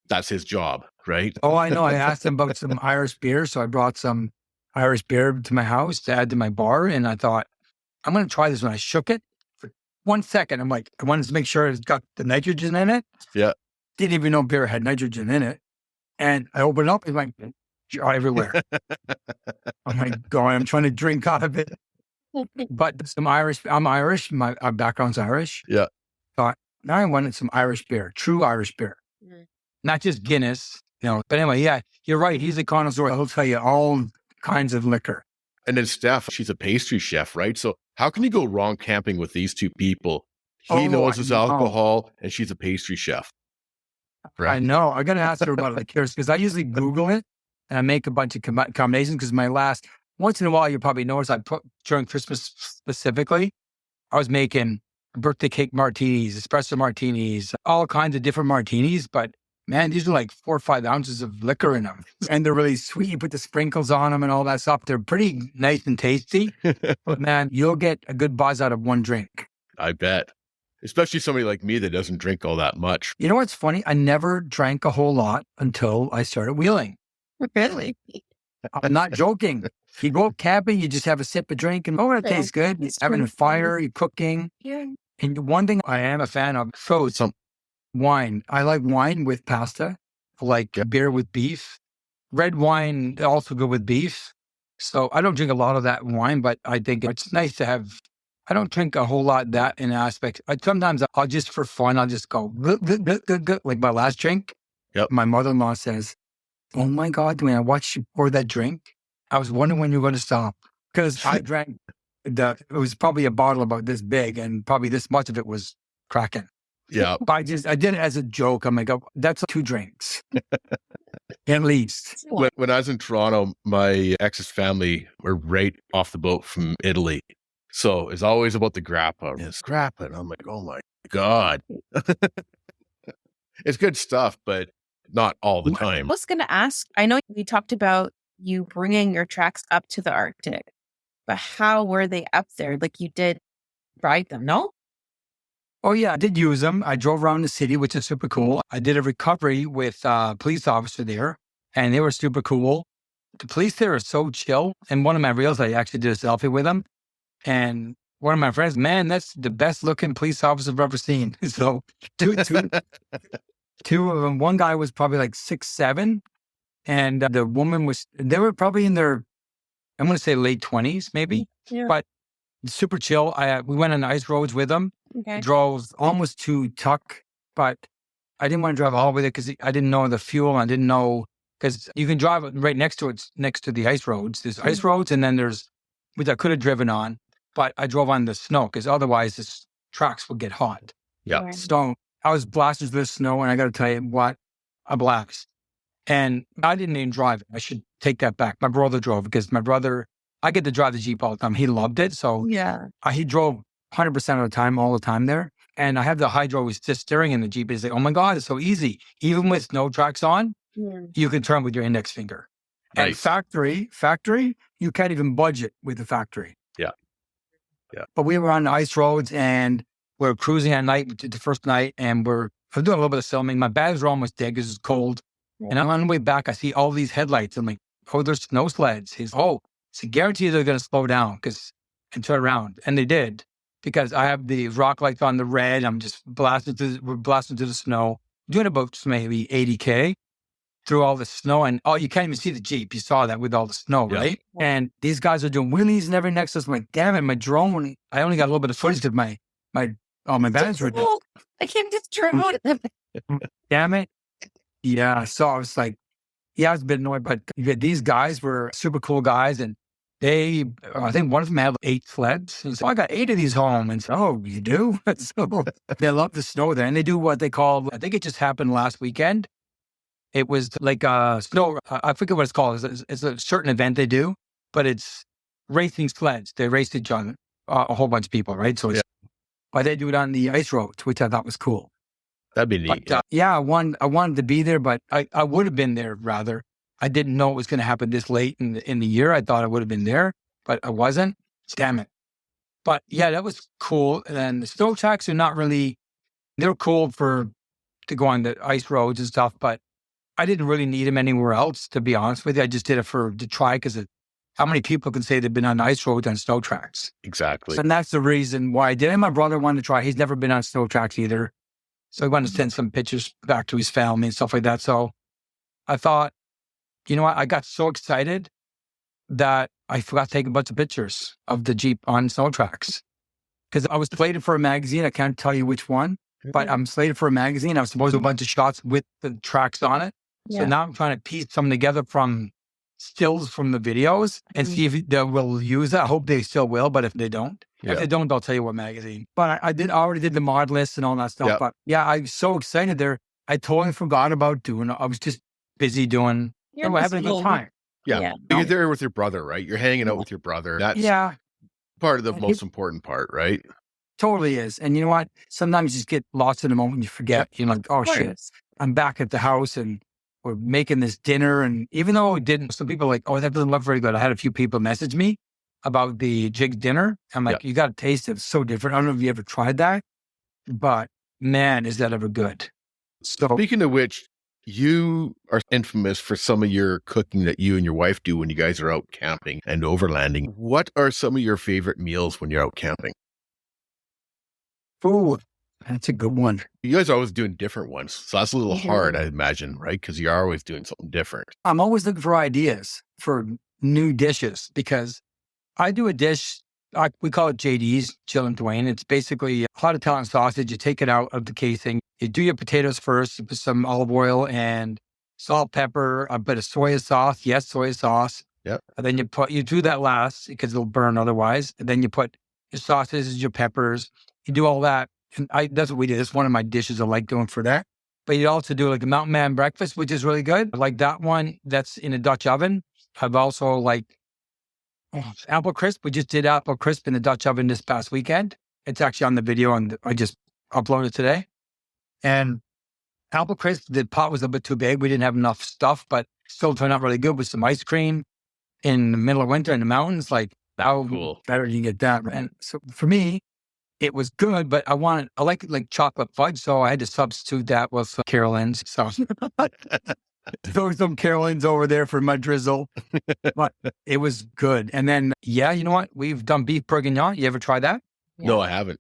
that's his job, right? Oh, I know. I asked him about some Irish beer. So I brought some Irish beer to my house to add to my bar. And I thought, I'm going to try this. When I shook it for 1 second, I'm like, I wanted to make sure it's got the nitrogen in it. Yeah. Didn't even know beer had nitrogen in it. And I opened it up, it's like, everywhere. Oh my God, I'm trying to drink out of it. But I'm Irish, my background's Irish. Yeah. Thought, now I wanted some Irish beer, true Irish beer. Not just Guinness, But anyway, yeah, you're right. He's a connoisseur. He'll tell you all kinds of liquor. And then Steph, she's a pastry chef, right? So how can you go wrong camping with these 2 people? He knows his alcohol, and she's a pastry chef. Right? I know. I got to ask her about it because I usually Google it and I make a bunch of combinations because once in a while, you probably notice during Christmas specifically, I was making birthday cake martinis, espresso martinis, all kinds of different martinis. But man, these are like 4 or 5 ounces of liquor in them. And they're really sweet. You put the sprinkles on them and all that stuff. They're pretty nice and tasty. But man, you'll get a good buzz out of one drink. I bet. Especially somebody like me that doesn't drink all that much. You know what's funny? I never drank a whole lot until I started wheeling. Really? I'm not joking. You go camping, you just have a sip of drink and, that tastes good. You're having a fire, you're cooking. Yeah. And one thing I am a fan of, wine. I like wine with pasta. I like beer with beef. Red wine also good with beef. So I don't drink a lot of that wine, but I think it's nice to have. I don't drink a whole lot that in aspects. Sometimes I'll just for fun, I'll just go good, like my last drink. Yep. My mother-in-law says, "Oh my God, when I watched you pour that drink, I was wondering when you were going to stop." Because I drank it was probably a bottle about this big, and probably this much of it was Kraken. Yeah. I did it as a joke. I'm like, that's 2 drinks. At least. When I was in Toronto, my ex's family were right off the boat from Italy. So it's always about the grappa. It's grappa. And I'm like, oh my God. It's good stuff, but not all the time. I was going to ask, I know we talked about you bringing your tracks up to the Arctic, but how were they up there? Like you did tried them, no? Oh, yeah, I did use them. I drove around the city, which is super cool. I did a recovery with a police officer there, and they were super cool. The police there are so chill. And one of my reels, I actually did a selfie with them. And one of my friends, man, that's the best looking police officer I've ever seen. So two of them, one guy was probably like 6'7", and the woman they were probably in their, I'm going to say late 20s, maybe, but super chill. We went on ice roads with them. Okay. Drove almost to Tuck, but I didn't want to drive all the way there because I didn't know the fuel. I didn't know, because you can drive right next to it, next to the ice roads. There's ice roads, and then there's, which I could have driven on, but I drove on the snow because otherwise the tracks would get hot. Yeah. Right. So I was blasted through the snow, and I got to tell you what, a blast. And I didn't even drive it. I should take that back. My brother drove, because my brother, I get to drive the Jeep all the time. He loved it. So Yeah. he drove 100% of the time, all the time there. And I have the hydro just steering in the Jeep. It's like, oh my God, it's so easy. Even with snow tracks on, you can turn with your index finger. And Nice. factory, you can't even budget with the factory. Yeah. Yeah. But we were on the ice roads, and we're cruising at night, the first night, and we're doing a little bit of filming. My bags were almost dead because it's cold. And I'm on the way back, I see all these headlights. I'm like, oh, there's snow sleds. It's a guarantee they're going to slow down and turn around. And they did, because I have the rock lights on the red. I'm just we're blasting through the snow, doing about maybe 80K through all the snow. And you can't even see the Jeep. You saw that with all the snow, right? And these guys are doing wheelies and everything next to us. I'm like, damn it, my drone, I only got a little bit of footage because my bags were dead. I can't just drone. Damn it. Yeah. So I was like, I was a bit annoyed, but these guys were super cool guys. And I think one of them had 8 sleds. And so I got 8 of these home. And so, oh, you do? So they love the snow there. And they do what they call, I think it just happened last weekend. It was like snow, I forget what it's called. It's a certain event they do, but it's racing sleds. They race each other, a whole bunch of people, right? So but they do it on the ice roads, which I thought was cool. That'd be neat. But, I wanted to be there, but I would have been there rather. I didn't know it was going to happen this late in the year. I thought I would have been there, but I wasn't. Damn it. But yeah, that was cool. And then the snow tracks are not really, they're cool to go on the ice roads and stuff, but I didn't really need them anywhere else, to be honest with you. I just did it to try, because how many people can say they've been on ice roads and snow tracks? Exactly. And that's the reason why I did it. And my brother wanted to try. He's never been on snow tracks either. So he wanted to send some pictures back to his family and stuff like that. So I thought, you know what? I got so excited that I forgot to take a bunch of pictures of the Jeep on snow tracks, because I was slated for a magazine. I can't tell you which one, but I'm slated for a magazine. I was supposed to do a bunch of shots with the tracks on it. So now I'm trying to piece some together from stills from the videos and see if they will use it. I hope they still will, but if they don't, if they don't, I'll tell you what magazine. But I already did the mod list and all that stuff. But yeah, I was so excited there. I totally forgot about doing it. I was just busy having a good time. Yeah. You're there with your brother, right? You're hanging out with your brother. That's part of the most important part, right? Totally is. And you know what? Sometimes you just get lost in the moment and you forget. You're like, oh shit, I'm back at the house and we're making this dinner. And even though it didn't, some people are like, oh, that doesn't look very good. I had a few people message me about the jig dinner. I'm like, you got to taste it. It's so different. I don't know if you ever tried that, but man, is that ever good. So speaking of which, you are infamous for some of your cooking that you and your wife do when you guys are out camping and overlanding. What are some of your favorite meals when you're out camping? Food. That's a good one. You guys are always doing different ones. So that's a little hard, I imagine, right? Because you're always doing something different. I'm always looking for ideas for new dishes, because I do a dish, we call it JD's, Jill and Duane. It's basically a hot Italian sausage. You take it out of the casing. You do your potatoes first. You put some olive oil and salt, pepper, a bit of soy sauce. Yes, soy sauce. Yep. And then you do that last because it'll burn otherwise. And then you put your sausages, your peppers. You do all that. And that's what we did. It's one of my dishes I like doing for that. But you also do like a Mountain Man breakfast, which is really good. I like that one. That's in a Dutch oven. I've also apple crisp. We just did apple crisp in the Dutch oven this past weekend. It's actually on the video and I just uploaded today. And apple crisp, the pot was a bit too big. We didn't have enough stuff, but still turned out really good with some ice cream in the middle of winter in the mountains. Like, how cool. Better you can get that. And so for me, it was good, but I like chocolate fudge, so I had to substitute that with Carolyn's. So throw some Carolyn's over there for my drizzle, but it was good. And then, yeah, you know what? We've done beef bourguignon. You ever try that? No, I haven't.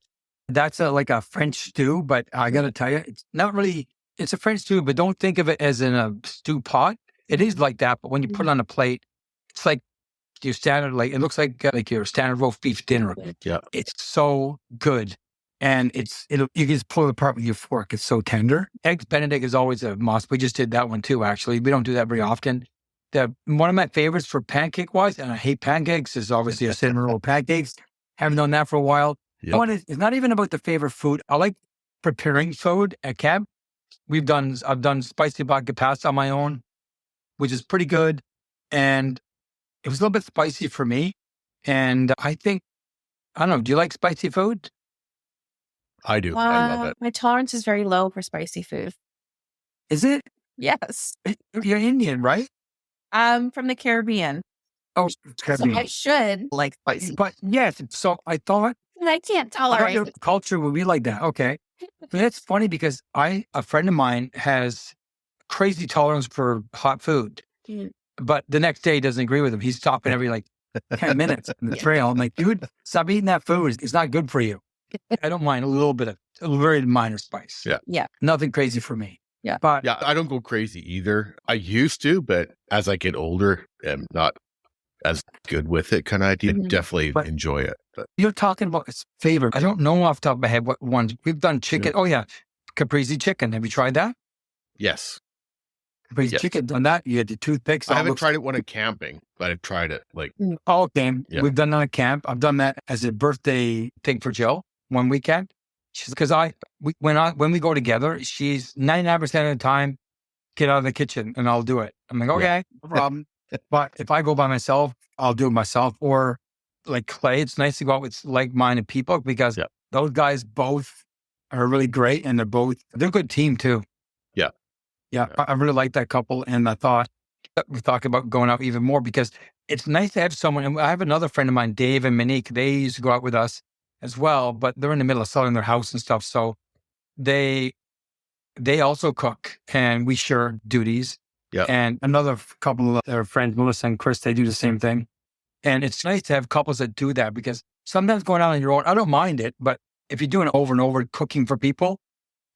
That's like a French stew, but I got to tell you, it's not really, it's a French stew, but don't think of it as in a stew pot. It is like that, but when you put it on a plate, it's like your standard, like it looks like your standard roast beef dinner. Yeah. It's so good. And you can just pull it apart with your fork. It's so tender. Eggs Benedict is always a must. We just did that one too, actually. We don't do that very often. One of my favorites for pancake wise, and I hate pancakes, is obviously a cinnamon roll pancakes. Haven't done that for a while. Yep. It's not even about the favorite food. I like preparing food at camp. I've done spicy vodka pasta on my own, which is pretty good. And it was a little bit spicy for me. And I don't know, do you like spicy food? I do. I love it. My tolerance is very low for spicy food. Is it? Yes. You're Indian, right? From the Caribbean. Oh, So I should like spicy. But yes, so I thought And I can't I thought tolerate your it. culture would be like that. Okay. But it's funny because a friend of mine has crazy tolerance for hot food. Mm. But the next day he doesn't agree with him. He's stopping every 10 minutes in the trail. I'm like, dude, stop eating that food. It's not good for you. I don't mind a very minor spice. Yeah. Yeah. Nothing crazy for me. Yeah. But Yeah, I don't go crazy either. I used to, but as I get older, I'm not as good with it. Kind of, I Mhm. definitely But- enjoy it. But you're talking about his favorite. I don't know off the top of my head what ones. We've done chicken. Oh, yeah. Caprese chicken. Have you tried that? yes, Caprese Yes. chicken, done that. You had the toothpicks. I haven't tried it when I'm camping, but I've tried it. Like, Oh, okay. Yeah. We've done that at camp. I've done that as a birthday thing for Jill one weekend. Because when we go together, she's 99% of the time, get out of the kitchen and I'll do it. I'm like, okay, no problem. But if I go by myself, I'll do it myself. Or like Clay, it's nice to go out with like-minded people because Yeah. those guys both are really great and they're a good team too. Yeah. Yeah. Yeah. I really like that couple. And I thought that we talk about going out even more because it's nice to have someone. And I have another friend of mine, Dave and Monique. They used to go out with us as well, but they're in the middle of selling their house and stuff. So they also cook and we share duties. Yeah. And another couple of their friends, Melissa and Chris, they do the same thing. And it's nice to have couples that do that because sometimes going out on your own, I don't mind it, but if you're doing it over and over cooking for people,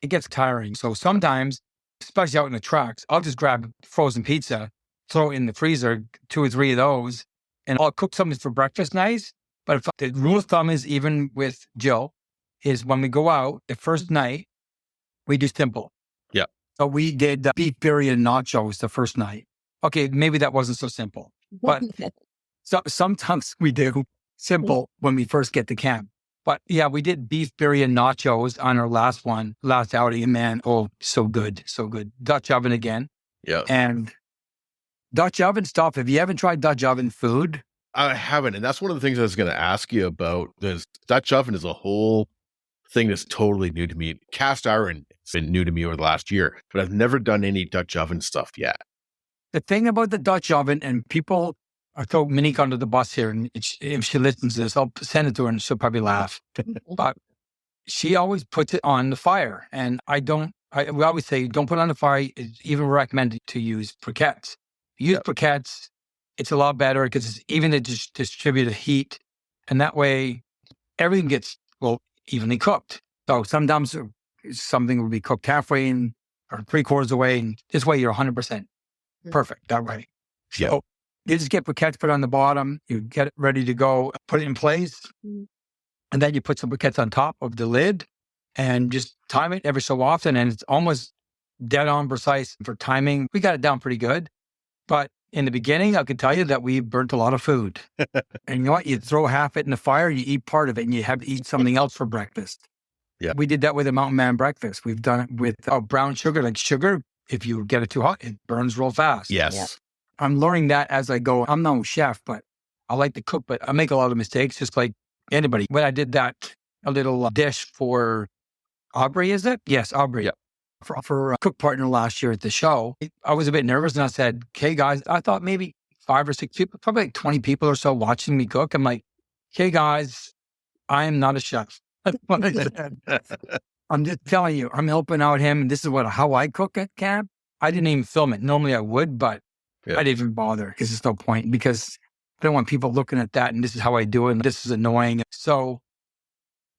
it gets tiring. So sometimes, especially out in the trucks, I'll just grab frozen pizza, throw it in the freezer, 2 or 3 of those, and I'll cook something for breakfast nice. But the rule of thumb is, even with Jill, is when we go out the first night, we do simple. Yeah. So we did beef birria and nachos the first night. Okay, maybe that wasn't so simple. But so sometimes we do simple when we first get to camp. But yeah, we did beef birria and nachos on our last outing. And man, oh, so good, so good. Dutch oven again. yeah, And Dutch oven stuff. If you haven't tried Dutch oven food, I haven't. And that's one of the things I was going to ask you about. This Dutch oven is a whole thing that's totally new to me. Cast iron has been new to me over the last year, but I've never done any Dutch oven stuff yet. the thing about the Dutch oven, and people, I throw Monique under the bus here, and if she listens to this, I'll send it to her and she'll probably laugh. But she always puts it on the fire. And we always say, don't put it on the fire. It's even recommended to use briquettes. Use briquettes. It's a lot better because it's even to distribute the heat. And that way, everything gets, evenly cooked. So sometimes something will be cooked halfway or 3/4 away. And this way, you're 100% perfect that way. Yeah. So you just get briquettes put on the bottom. You get it ready to go, put it in place. And then you put some briquettes on top of the lid and just time it every so often. And it's almost dead on precise for timing. We got it down pretty good. But in the beginning, I could tell you that we burnt a lot of food. And you know what? You throw half it in the fire, you eat part of it, and you have to eat something else for breakfast. Yeah. We did that with a Mountain Man breakfast. We've done it with brown sugar. Like sugar, if you get it too hot, it burns real fast. Yes. Yeah. I'm learning that as I go. I'm no chef, but I like to cook, but I make a lot of mistakes, just like anybody. When I did a little dish for Aubrey, is it? Yes, Aubrey. Yeah. For a cook partner last year at the show, I was a bit nervous and I said, okay, guys, I thought maybe 5 or 6 people, probably like 20 people or so watching me cook. I'm like, okay, guys, I am not a chef. That's what I said. I'm just telling you, I'm helping out him. And this is how I cook at camp. I didn't even film it. Normally I would, but Yeah. I didn't even bother because there's no point, because I don't want people looking at that and this is how I do it and this is annoying. So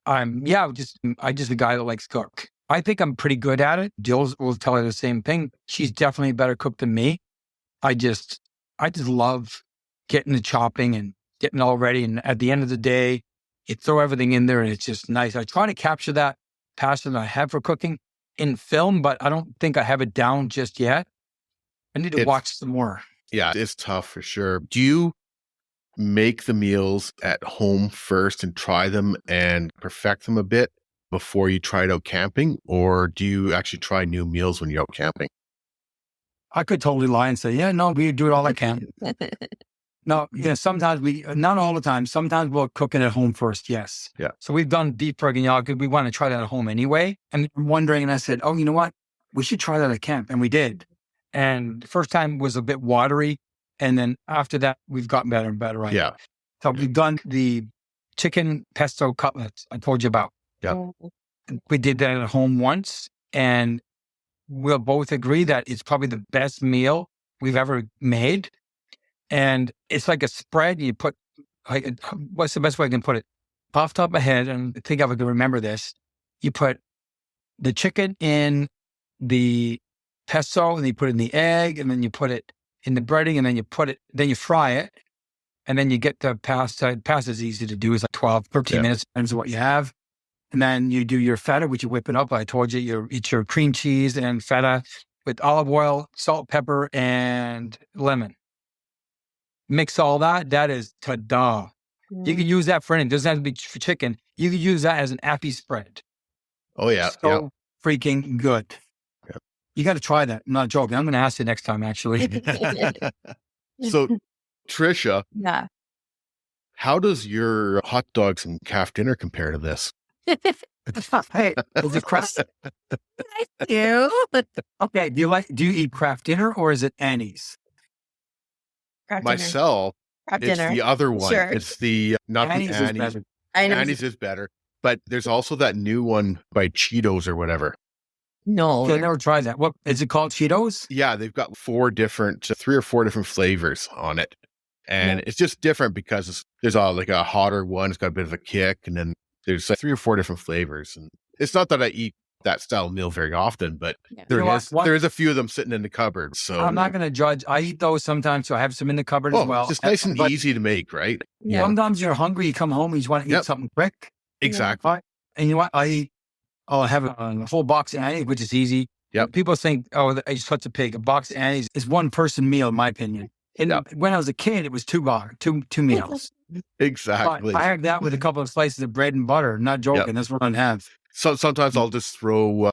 I'm just a guy that likes to cook. I think I'm pretty good at it. Jill will tell her the same thing. She's definitely a better cook than me. I just love getting the chopping and getting it all ready. And at the end of the day, you throw everything in there and it's just nice. I try to capture that passion I have for cooking in film, but I don't think I have it down just yet. I need to watch some more. Yeah, it's tough for sure. Do you make the meals at home first and try them and perfect them a bit before you try it out camping? Or do you actually try new meals when you're out camping? I could totally lie and say, yeah, no, we do it all I can. No, sometimes not all the time. Sometimes we'll cook it at home first. Yes. Yeah. So we've done beef bourguignon because we want to try that at home anyway. And I'm wondering, and I said, oh, you know what? We should try that at camp. And we did. And the first time was a bit watery. And then after that, we've gotten better and better. Right? Yeah. So we've done the chicken pesto cutlets I told you about. Yeah. We did that at home once. And we'll both agree that it's probably the best meal we've ever made. And it's like a spread. You put, what's the best way I can put it? Off the top of my head, and I think I can remember this. You put the chicken in the pesto, and you put it in the egg, and then you put it in the breading, and then you fry it, and then you get the pasta. Pasta is easy to do. It's like 12, 13 minutes, depends on what you have. And then you do your feta, which you whip it up. I told you, eat your cream cheese and feta with olive oil, salt, pepper, and lemon. Mix all that. That is ta-da. You can use that for anything. It doesn't have to be for chicken. You can use that as an appy spread. Oh, yeah. So freaking good. Yep. You got to try that. I'm not joking. I'm going to ask you next time, actually. So, Trisha. Yeah. How does your hot dogs and calf dinner compare to this? Hey, is it crust? I do. Okay. Do you eat craft dinner or is it Annie's? Craft Myself, Craft it's dinner. the other one. Sure. It's the, not Annie's the is Annie's. better. Annie's is better. But there's also that new one by Cheetos or whatever. No. Okay, I never tried that. What is it called? Cheetos? Yeah, they've got 3 or 4 different flavors on it. And it's just different because there's like a hotter one. It's got a bit of a kick. And then there's like 3 or 4 different flavors. And it's not that I eat that style meal very often, but there is a few of them sitting in the cupboard. So I'm not going to judge. I eat those sometimes, so I have some in the cupboard as well. It's just nice and easy to make, right? Yeah. Sometimes you're hungry, you come home, you just want to eat something quick. Exactly. And you know what? I'll have a whole box of Annie's, which is easy. Yep. People think, oh, I just such a pig. A box of Annie's is one person meal, in my opinion. And when I was a kid, it was two meals. Exactly. But I had that with a couple of slices of bread and butter. Not joking. That's what I'd have. So sometimes I'll just throw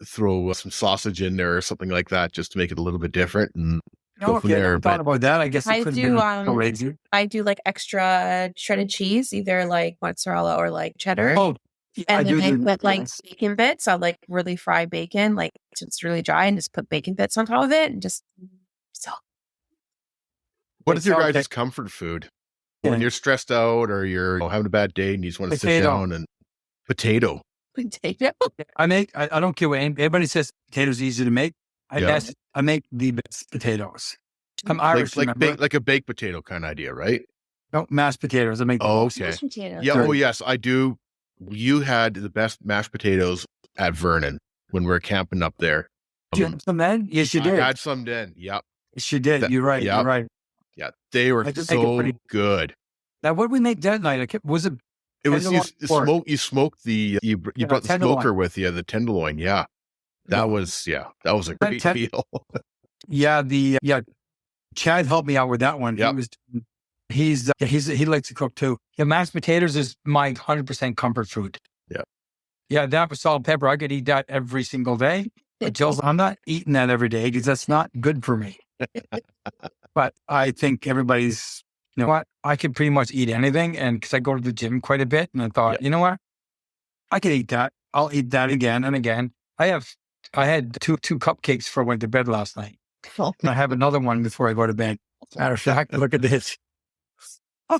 some sausage in there or something like that just to make it a little bit different and go from there. I thought about that. I guess I do like extra shredded cheese, either like mozzarella or like cheddar. Oh, yeah, and then with like bacon bits. I'll like really fry bacon, like it's really dry, and just put bacon bits on top of it, and just What is your guys' comfort food when you're stressed out or you're having a bad day and you just want to sit down and potato? I don't care what everybody says. Potatoes are easy to make. I make the best potatoes. I'm Irish, like a baked potato kind of idea, right? No, mashed potatoes. I make. Oh, okay. Mashed potatoes. Yeah. Oh, yes, I do. You had the best mashed potatoes at Vernon when we were camping up there. Did you have some then? Yes, you did. I had some then. Yep. Yes, you did. You're right. Yep. You're right. Yeah, they were so good. Now, what did we make that night? Was it? It was you smoked the you brought the smoker with you, the tenderloin. Yeah, that was a great meal. Chad helped me out with that one. Yep. He likes to cook too. Yeah, mashed potatoes is my 100% comfort food. Yeah, that with salt and pepper. I could eat that every single day. But Jill's, I'm not eating that every day because that's not good for me. But I think everybody's, you know what? I could pretty much eat anything. And because I go to the gym quite a bit, and I thought, you know what? I could eat that. I'll eat that again and again. I had two cupcakes before I went to bed last night. And I have another one before I go to bed. Matter of fact, look at this.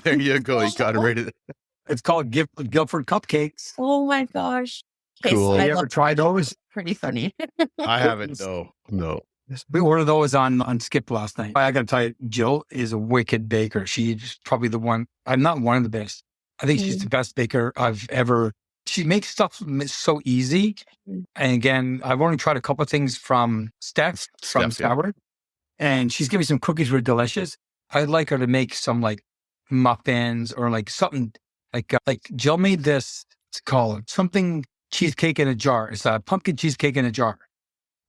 There you go. You got it ready. It's called Guilford cupcakes. Oh my gosh. Cool. So Have I you ever love tried those? pretty funny. I haven't. No. We ordered those on Skip last night. I got to tell you, Jill is a wicked baker. She's probably the one. I'm not one of the best. I think she's the best baker I've ever. She makes stuff so easy. And again, I've only tried a couple of things from Steph from Sour, and she's giving me some cookies were delicious. I'd like her to make some like muffins or like something like Jill made this. It's called something cheesecake in a jar. It's a pumpkin cheesecake in a jar.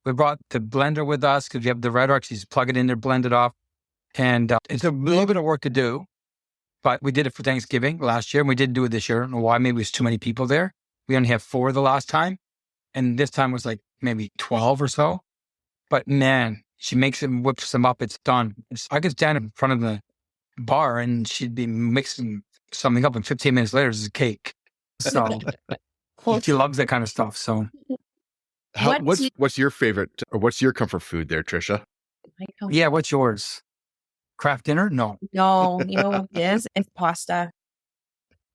We brought the blender with us because we have the Red Arc. She's plug it in there, blend it off. And it's a little bit of work to do, but we did it for Thanksgiving last year and we didn't do it this year. I don't know why. Maybe it was too many people there. We only have 4 the last time. And this time was like maybe 12 or so. But man, she makes them, whips them up. It's done. I could stand in front of the bar and she'd be mixing something up. And 15 minutes later, it's a cake. So she loves that kind of stuff. So. What's your favorite or what's your comfort food there, Trisha? Yeah, what's yours? Kraft dinner? No. No, you know what it is? It's pasta.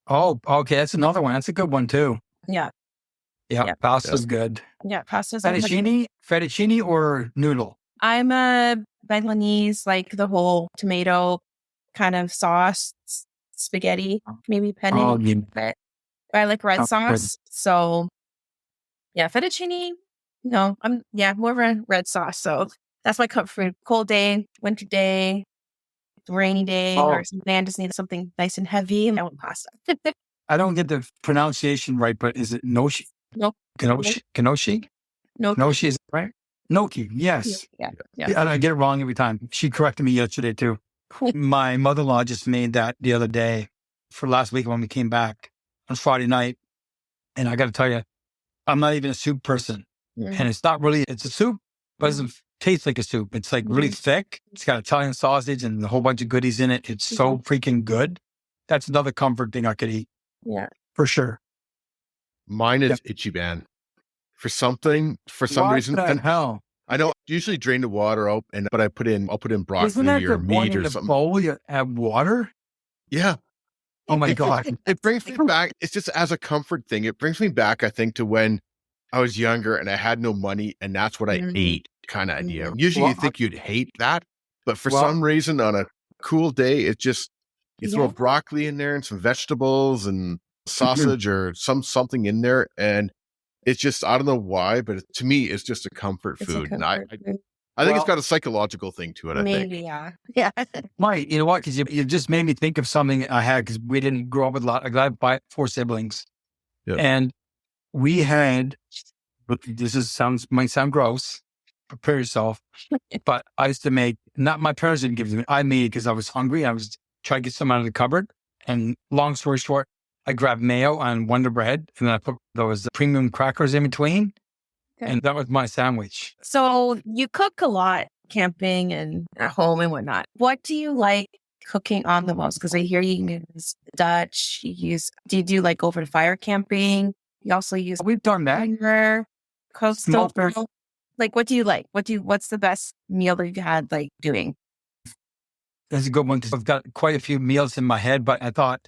Oh, okay. That's another one. That's a good one too. Yeah. Yeah, pasta's good. Yeah, pasta's Fettuccine or noodle? I'm a Balinese, like the whole tomato kind of sauce, spaghetti, maybe penne. Oh, But I like red sauce. Good. So yeah, fettuccine. No, I'm more of a red sauce. So that's my comfort food. Cold day, winter day, rainy day, or something. I just need something nice and heavy. And I want pasta. I don't get the pronunciation right, but is it Noshi? No. Kenoshi? No. Noshi is right? Noki, yes. Yeah. I get it wrong every time. She corrected me yesterday too. My mother-in-law just made that the other day for last week when we came back on Friday night. And I got to tell you, I'm not even a soup person. And it's not really, it's a soup, but it doesn't taste like a soup. It's like really thick. It's got Italian sausage and a whole bunch of goodies in it. It's so freaking good. That's another comfort thing I could eat. Yeah. For sure. Mine is Ichiban. For some reason. What the hell? I don't usually drain the water out, but I'll put in broccoli Isn't that or meat or something. Bowl, you add water? Yeah. Oh my God. It brings me back. It's just as a comfort thing. It brings me back, I think, to when I was younger and I had no money and that's what I ate kind of idea. Usually you think you'd hate that, but for some reason on a cool day, it's just, you throw broccoli in there and some vegetables and sausage or something in there. And it's just, I don't know why, but to me, it's just a comfort food. And I think it's got a psychological thing to it, I think. Yeah. Mike, you know what? Because you just made me think of something I had because we didn't grow up with a lot. I have 4 siblings. Yep. And we had, might sound gross, prepare yourself, but I used to make, not my parents didn't give it to me. I made it because I was hungry. I was trying to get some out of the cupboard. And long story short, I grabbed mayo on Wonder Bread and then I put those premium crackers in between. Okay. And that was my sandwich. So you cook a lot camping and at home and whatnot. What do you like cooking on the most? Because I hear you use Dutch. Do you do like over the fire camping? You also use. We've done that. Coastal. Like, what do you like? What's the best meal that you've had like doing? That's a good one because I've got quite a few meals in my head, but I thought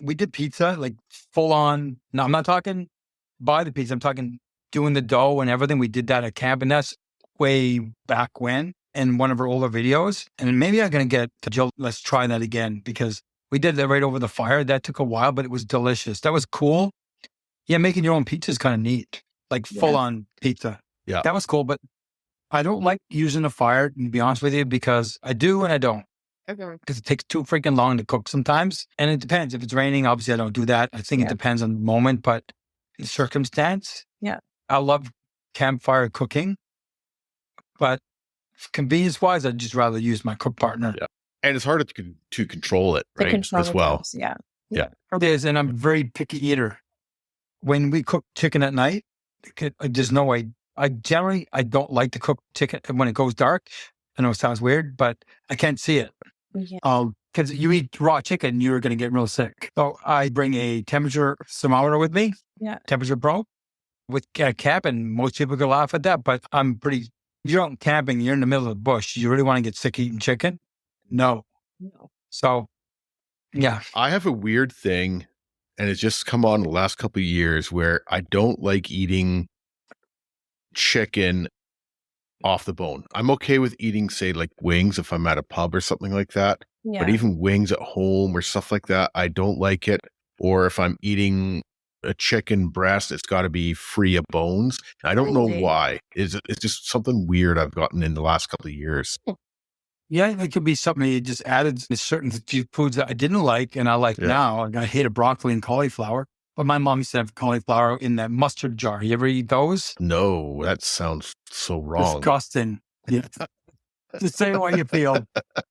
we did pizza, like full on. No, I'm not talking buy the pizza. I'm talking doing the dough and everything. We did that at camp and that's way back when in one of our older videos. And maybe I'm going to get to Jill. Let's try that again because we did that right over the fire. That took a while, but it was delicious. That was cool. Yeah, making your own pizza is kind of neat, like full on pizza. Yeah, that was cool. But I don't like using a fire, to be honest with you, because I do and I don't. Because it takes too freaking long to cook sometimes. And it depends. If it's raining, obviously I don't do that. I think it depends on the moment, but the circumstance. Yeah. I love campfire cooking, but convenience-wise, I'd just rather use my cook partner. Yeah. And it's harder to control it, right? As well. Yeah. It is, and I'm a very picky eater. When we cook chicken at night, there's no way. I don't like to cook chicken when it goes dark. I know it sounds weird, but I can't see it. Yeah. Because you eat raw chicken, you're going to get real sick. So I bring a temperature thermometer with me. Yeah. Temperature probe with camp, and most people could laugh at that, but you're out camping, you're in the middle of the bush. You really want to get sick eating chicken? No. So, yeah. I have a weird thing and it's just come on the last couple of years where I don't like eating chicken off the bone. I'm okay with eating, say, like wings if I'm at a pub or something like that. But Yeah. even wings at home or stuff like that, I don't like it. Or if I'm eating a chicken breast, it's got to be free of bones. I don't know Really? why. It's just something weird I've gotten in the last couple of years. Yeah, it could be something you just added to certain foods that I didn't like and I like Yeah. now. Like I hated broccoli and cauliflower, but my mom used to have cauliflower in that mustard jar. You ever eat those? No, that sounds so wrong. Disgusting. Yeah. Just say what you feel.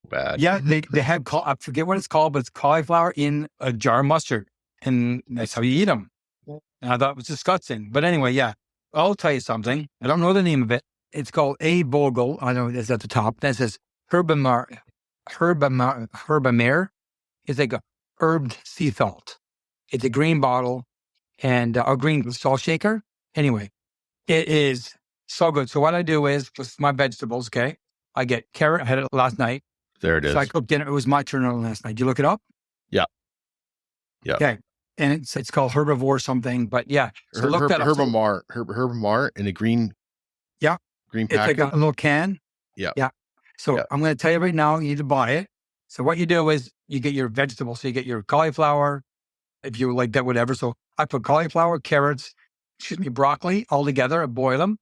Bad. Yeah, they had, I forget what it's called, but it's cauliflower in a jar of mustard. And that's how you eat them. And I thought it was disgusting. But anyway, yeah, I'll tell you something. I don't know the name of it. It's called A Vogel. I know it's at the top. That says Herbamare. It's like a herbed sea salt. It's a green bottle and a green salt shaker. Anyway, it is so good. So what I do is with my vegetables, okay, I get carrot. I had it last night. There it is. So I cooked dinner. It was my turn on last night. Did you look it up? Yeah. Yeah. Okay. And it's called herbivore something, but yeah. So look that up. Herbamar in a green. Yeah. Green It's like packet. a little can. Yeah. Yeah. So Yeah. I'm going to tell you right now, you need to buy it. So what you do is you get your vegetables. So you get your cauliflower, if you like that, whatever. So I put cauliflower, carrots, broccoli all together. I boil them.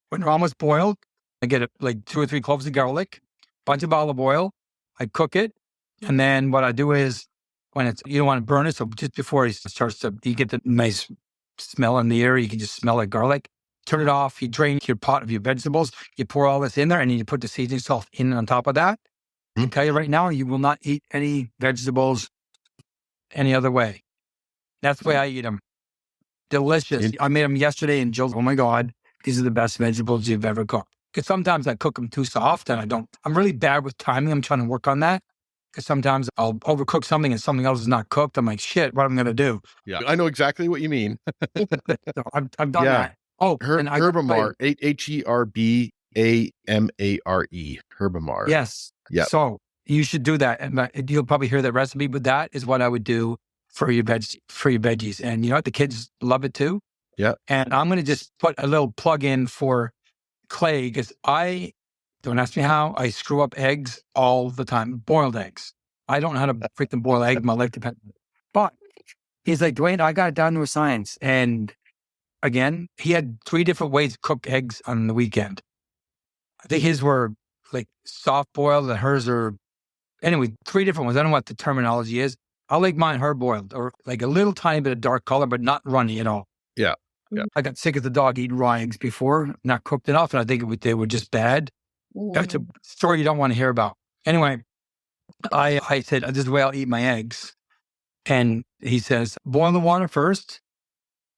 When they're almost boiled, I get like 2 or 3 cloves of garlic, bunch of olive oil. I cook it. And then what I do is when it's, you don't want to burn it. So just before it starts to, you get the nice smell in the air. You can just smell like garlic. Turn it off. You drain your pot of your vegetables. You pour all this in there and then you put the seasoning salt in on top of that. I can tell you right now, you will not eat any vegetables any other way. That's the way I eat them. Delicious. I made them yesterday and Jill's, oh my God, these are the best vegetables you've ever cooked. Because sometimes I cook them too soft and I'm really bad with timing. I'm trying to work on that. Because sometimes I'll overcook something and something else is not cooked. I'm like, shit, what am I going to do? Yeah. I know exactly what you mean. So I've done that. Oh, Herbamar, Herbamare, Herbamar. Yes. Yeah. So you should do that. And you'll probably hear that recipe, but that is what I would do for your veggies. And you know what? The kids love it too. Yeah. And I'm going to just put a little plug in for Clay because don't ask me how, I screw up eggs all the time, boiled eggs. I don't know how to freaking boil eggs. My life depends. But he's like, Duane, I got it down to a science. And again, he had 3 different ways to cook eggs on the weekend. I think his were like soft boiled and hers are, anyway, 3 different ones. I don't know what the terminology is. I like mine hard boiled or like a little tiny bit of dark color, but not runny at all. Yeah. Yeah. I got sick of the dog eating raw eggs before, not cooked enough. And I think they were just bad. That's a story you don't want to hear about. Anyway, I said, this is the way I'll eat my eggs. And he says, boil the water first.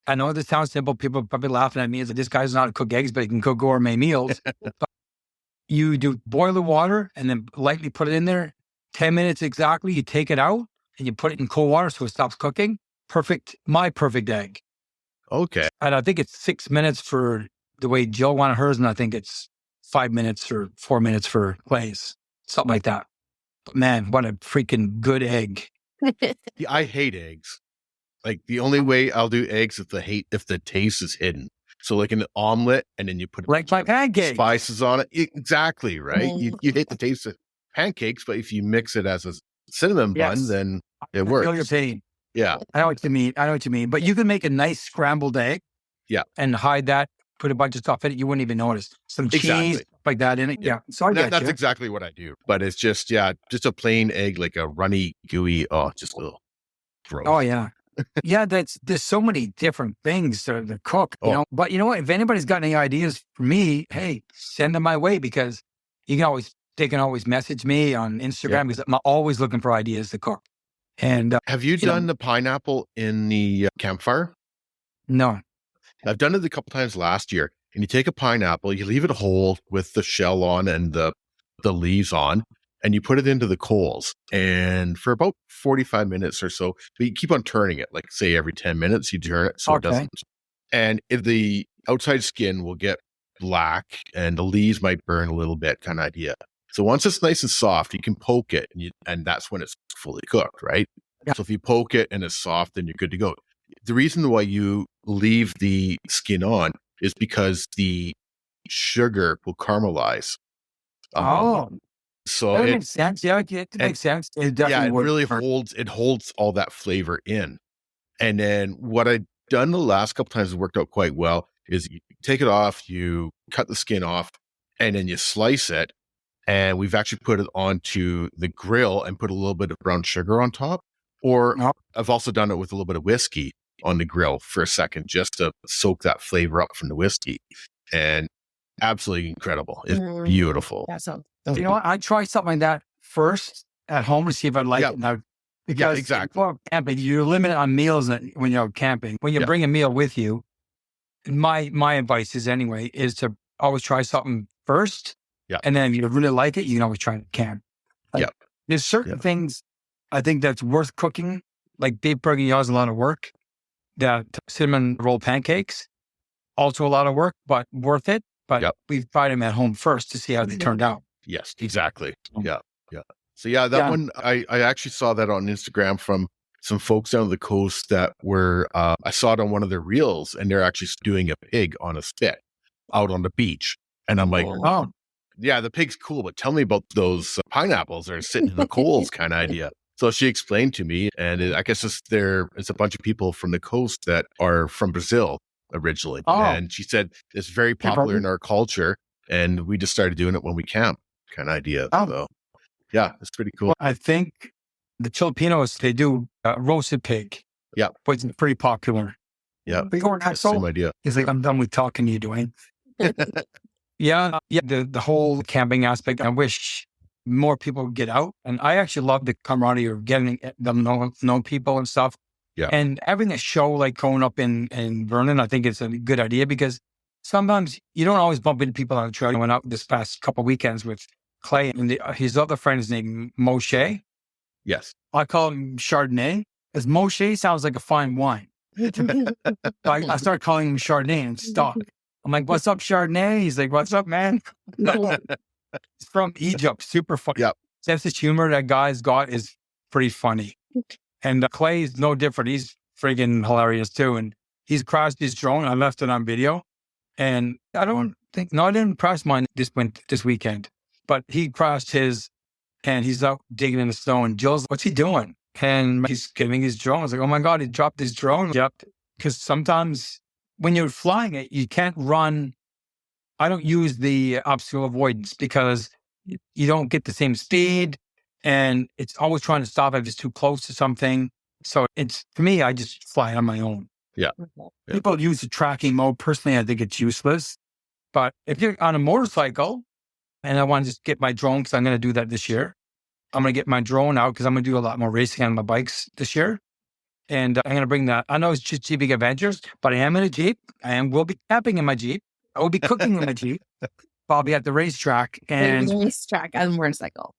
I know this sounds simple. People are probably laughing at me as this guy's not to cook eggs, but he can cook gourmet meals. But you do boil the water and then lightly put it in there. 10 minutes exactly. You take it out and you put it in cold water so it stops cooking. Perfect. My perfect egg. Okay. And I think it's 6 minutes for the way Jill wanted hers. And I think it's 5 minutes or 4 minutes for Clay's. Something like that. But man, what a freaking good egg. Yeah, I hate eggs. Like the only way I'll do eggs if the taste is hidden. So like an omelet and then you put Like my pancakes. Spices on it. Exactly, right? You hate the taste of pancakes, but if you mix it as a cinnamon bun, then it works. I feel your pain. Yeah. I know what you mean. But you can make a nice scrambled egg. Yeah. And hide that, put a bunch of stuff in it. You wouldn't even notice. Some cheese like that in it. Yeah. So that's exactly what I do. But it's just a plain egg, like a runny, gooey, just a little gross. Oh, yeah. Yeah, there's so many different things to cook, you know. But you know what? If anybody's got any ideas for me, hey, send them my way because they can always message me on Instagram because I'm always looking for ideas to cook. And have you done the pineapple in the campfire? No. I've done it a couple times last year. And you take a pineapple, you leave it whole with the shell on and the leaves on, and you put it into the coals. And for about 45 minutes or so, but you keep on turning it, like say every 10 minutes you turn it so it doesn't. And if the outside skin will get black and the leaves might burn a little bit, kind of idea. So once it's nice and soft, you can poke it, and that's when it's fully cooked, right? Yeah. So if you poke it and it's soft, then you're good to go. The reason why you leave the skin on is because the sugar will caramelize. Oh, So that it makes sense. Yeah, it and makes sense. It yeah, definitely it would. really holds all that flavor in. And then what I've done the last couple times has worked out quite well is you take it off, you cut the skin off, and then you slice it. And we've actually put it onto the grill and put a little bit of brown sugar on top. Or Oh, I've also done it with a little bit of whiskey on the grill for a second, just to soak that flavor up from the whiskey. And absolutely incredible. It's beautiful. That sounds you know what? I try something like that first at home to see if I like Yeah. it. Now, Yeah, because exactly. for camping, you're limited on meals when you're out camping. When you Yeah. bring a meal with you, my advice is anyway, is to always try something first. Yeah. And then if you really like it, you can always try it camp. Like, Yeah. there's certain Yeah. things I think that's worth cooking, like beef bourguignon is a lot of work. That cinnamon roll pancakes, also a lot of work, but worth it. But Yep. we've tried them at home first to see how they turned out. Yes, exactly. Mm. Yeah. Yeah. So yeah, that one, I actually saw that on Instagram from some folks down the coast that were, I saw it on one of their reels, and they're actually stewing a pig on a spit out on the beach. And I'm like, Oh, yeah, the pig's cool, but tell me about those pineapples that are sitting in the coals kind of idea. So she explained to me, and I guess it's a bunch of people from the coast that are from Brazil originally. Oh. And she said it's very popular in our culture, and we just started doing it when we camp kind of idea. Oh. So yeah, it's pretty cool. well, I think the Filipinos, they do roasted pig. Yeah. Which is pretty popular. Yeah. But you're not Same so. idea. He's like, I'm done with talking to you, Duane. Yeah. The whole camping aspect, I wish more people would get out. And I actually love the camaraderie of getting them know people and stuff. Yeah. And having a show like going up in Vernon, I think it's a good idea because sometimes you don't always bump into people on the trail. I went out this past couple weekends with Clay and his other friend is named Moshe. Yes. I call him Chardonnay because Moshe sounds like a fine wine. I started calling him Chardonnay and stock. I'm like, what's up, Chardonnay? He's like, what's up, man? He's from Egypt. Super funny. Yep. Sense of humor that guy's got is pretty funny. And Clay's no different. He's friggin' hilarious too. And he's crashed his drone. I left it on video. And I didn't crash mine this weekend, but he crashed his and he's out digging in the snow. And Jill's, what's he doing? And he's giving his drone. I was like, oh my God, he dropped his drone. Yep. Because sometimes when you're flying it, you can't run. I don't use the obstacle avoidance because you don't get the same speed. And it's always trying to stop if it's too close to something. So for me, I just fly on my own. Yeah. People use the tracking mode. Personally, I think it's useless. But if you're on a motorcycle and I want to just get my drone, because I'm going to do that this year, I'm going to get my drone out because I'm going to do a lot more racing on my bikes this year. And I'm going to bring that. I know it's just Jeeping Adventures, but I am in a Jeep. Will be camping in my Jeep. I will be cooking in my Jeep. I'll be at the racetrack. And racetrack and motorcycle.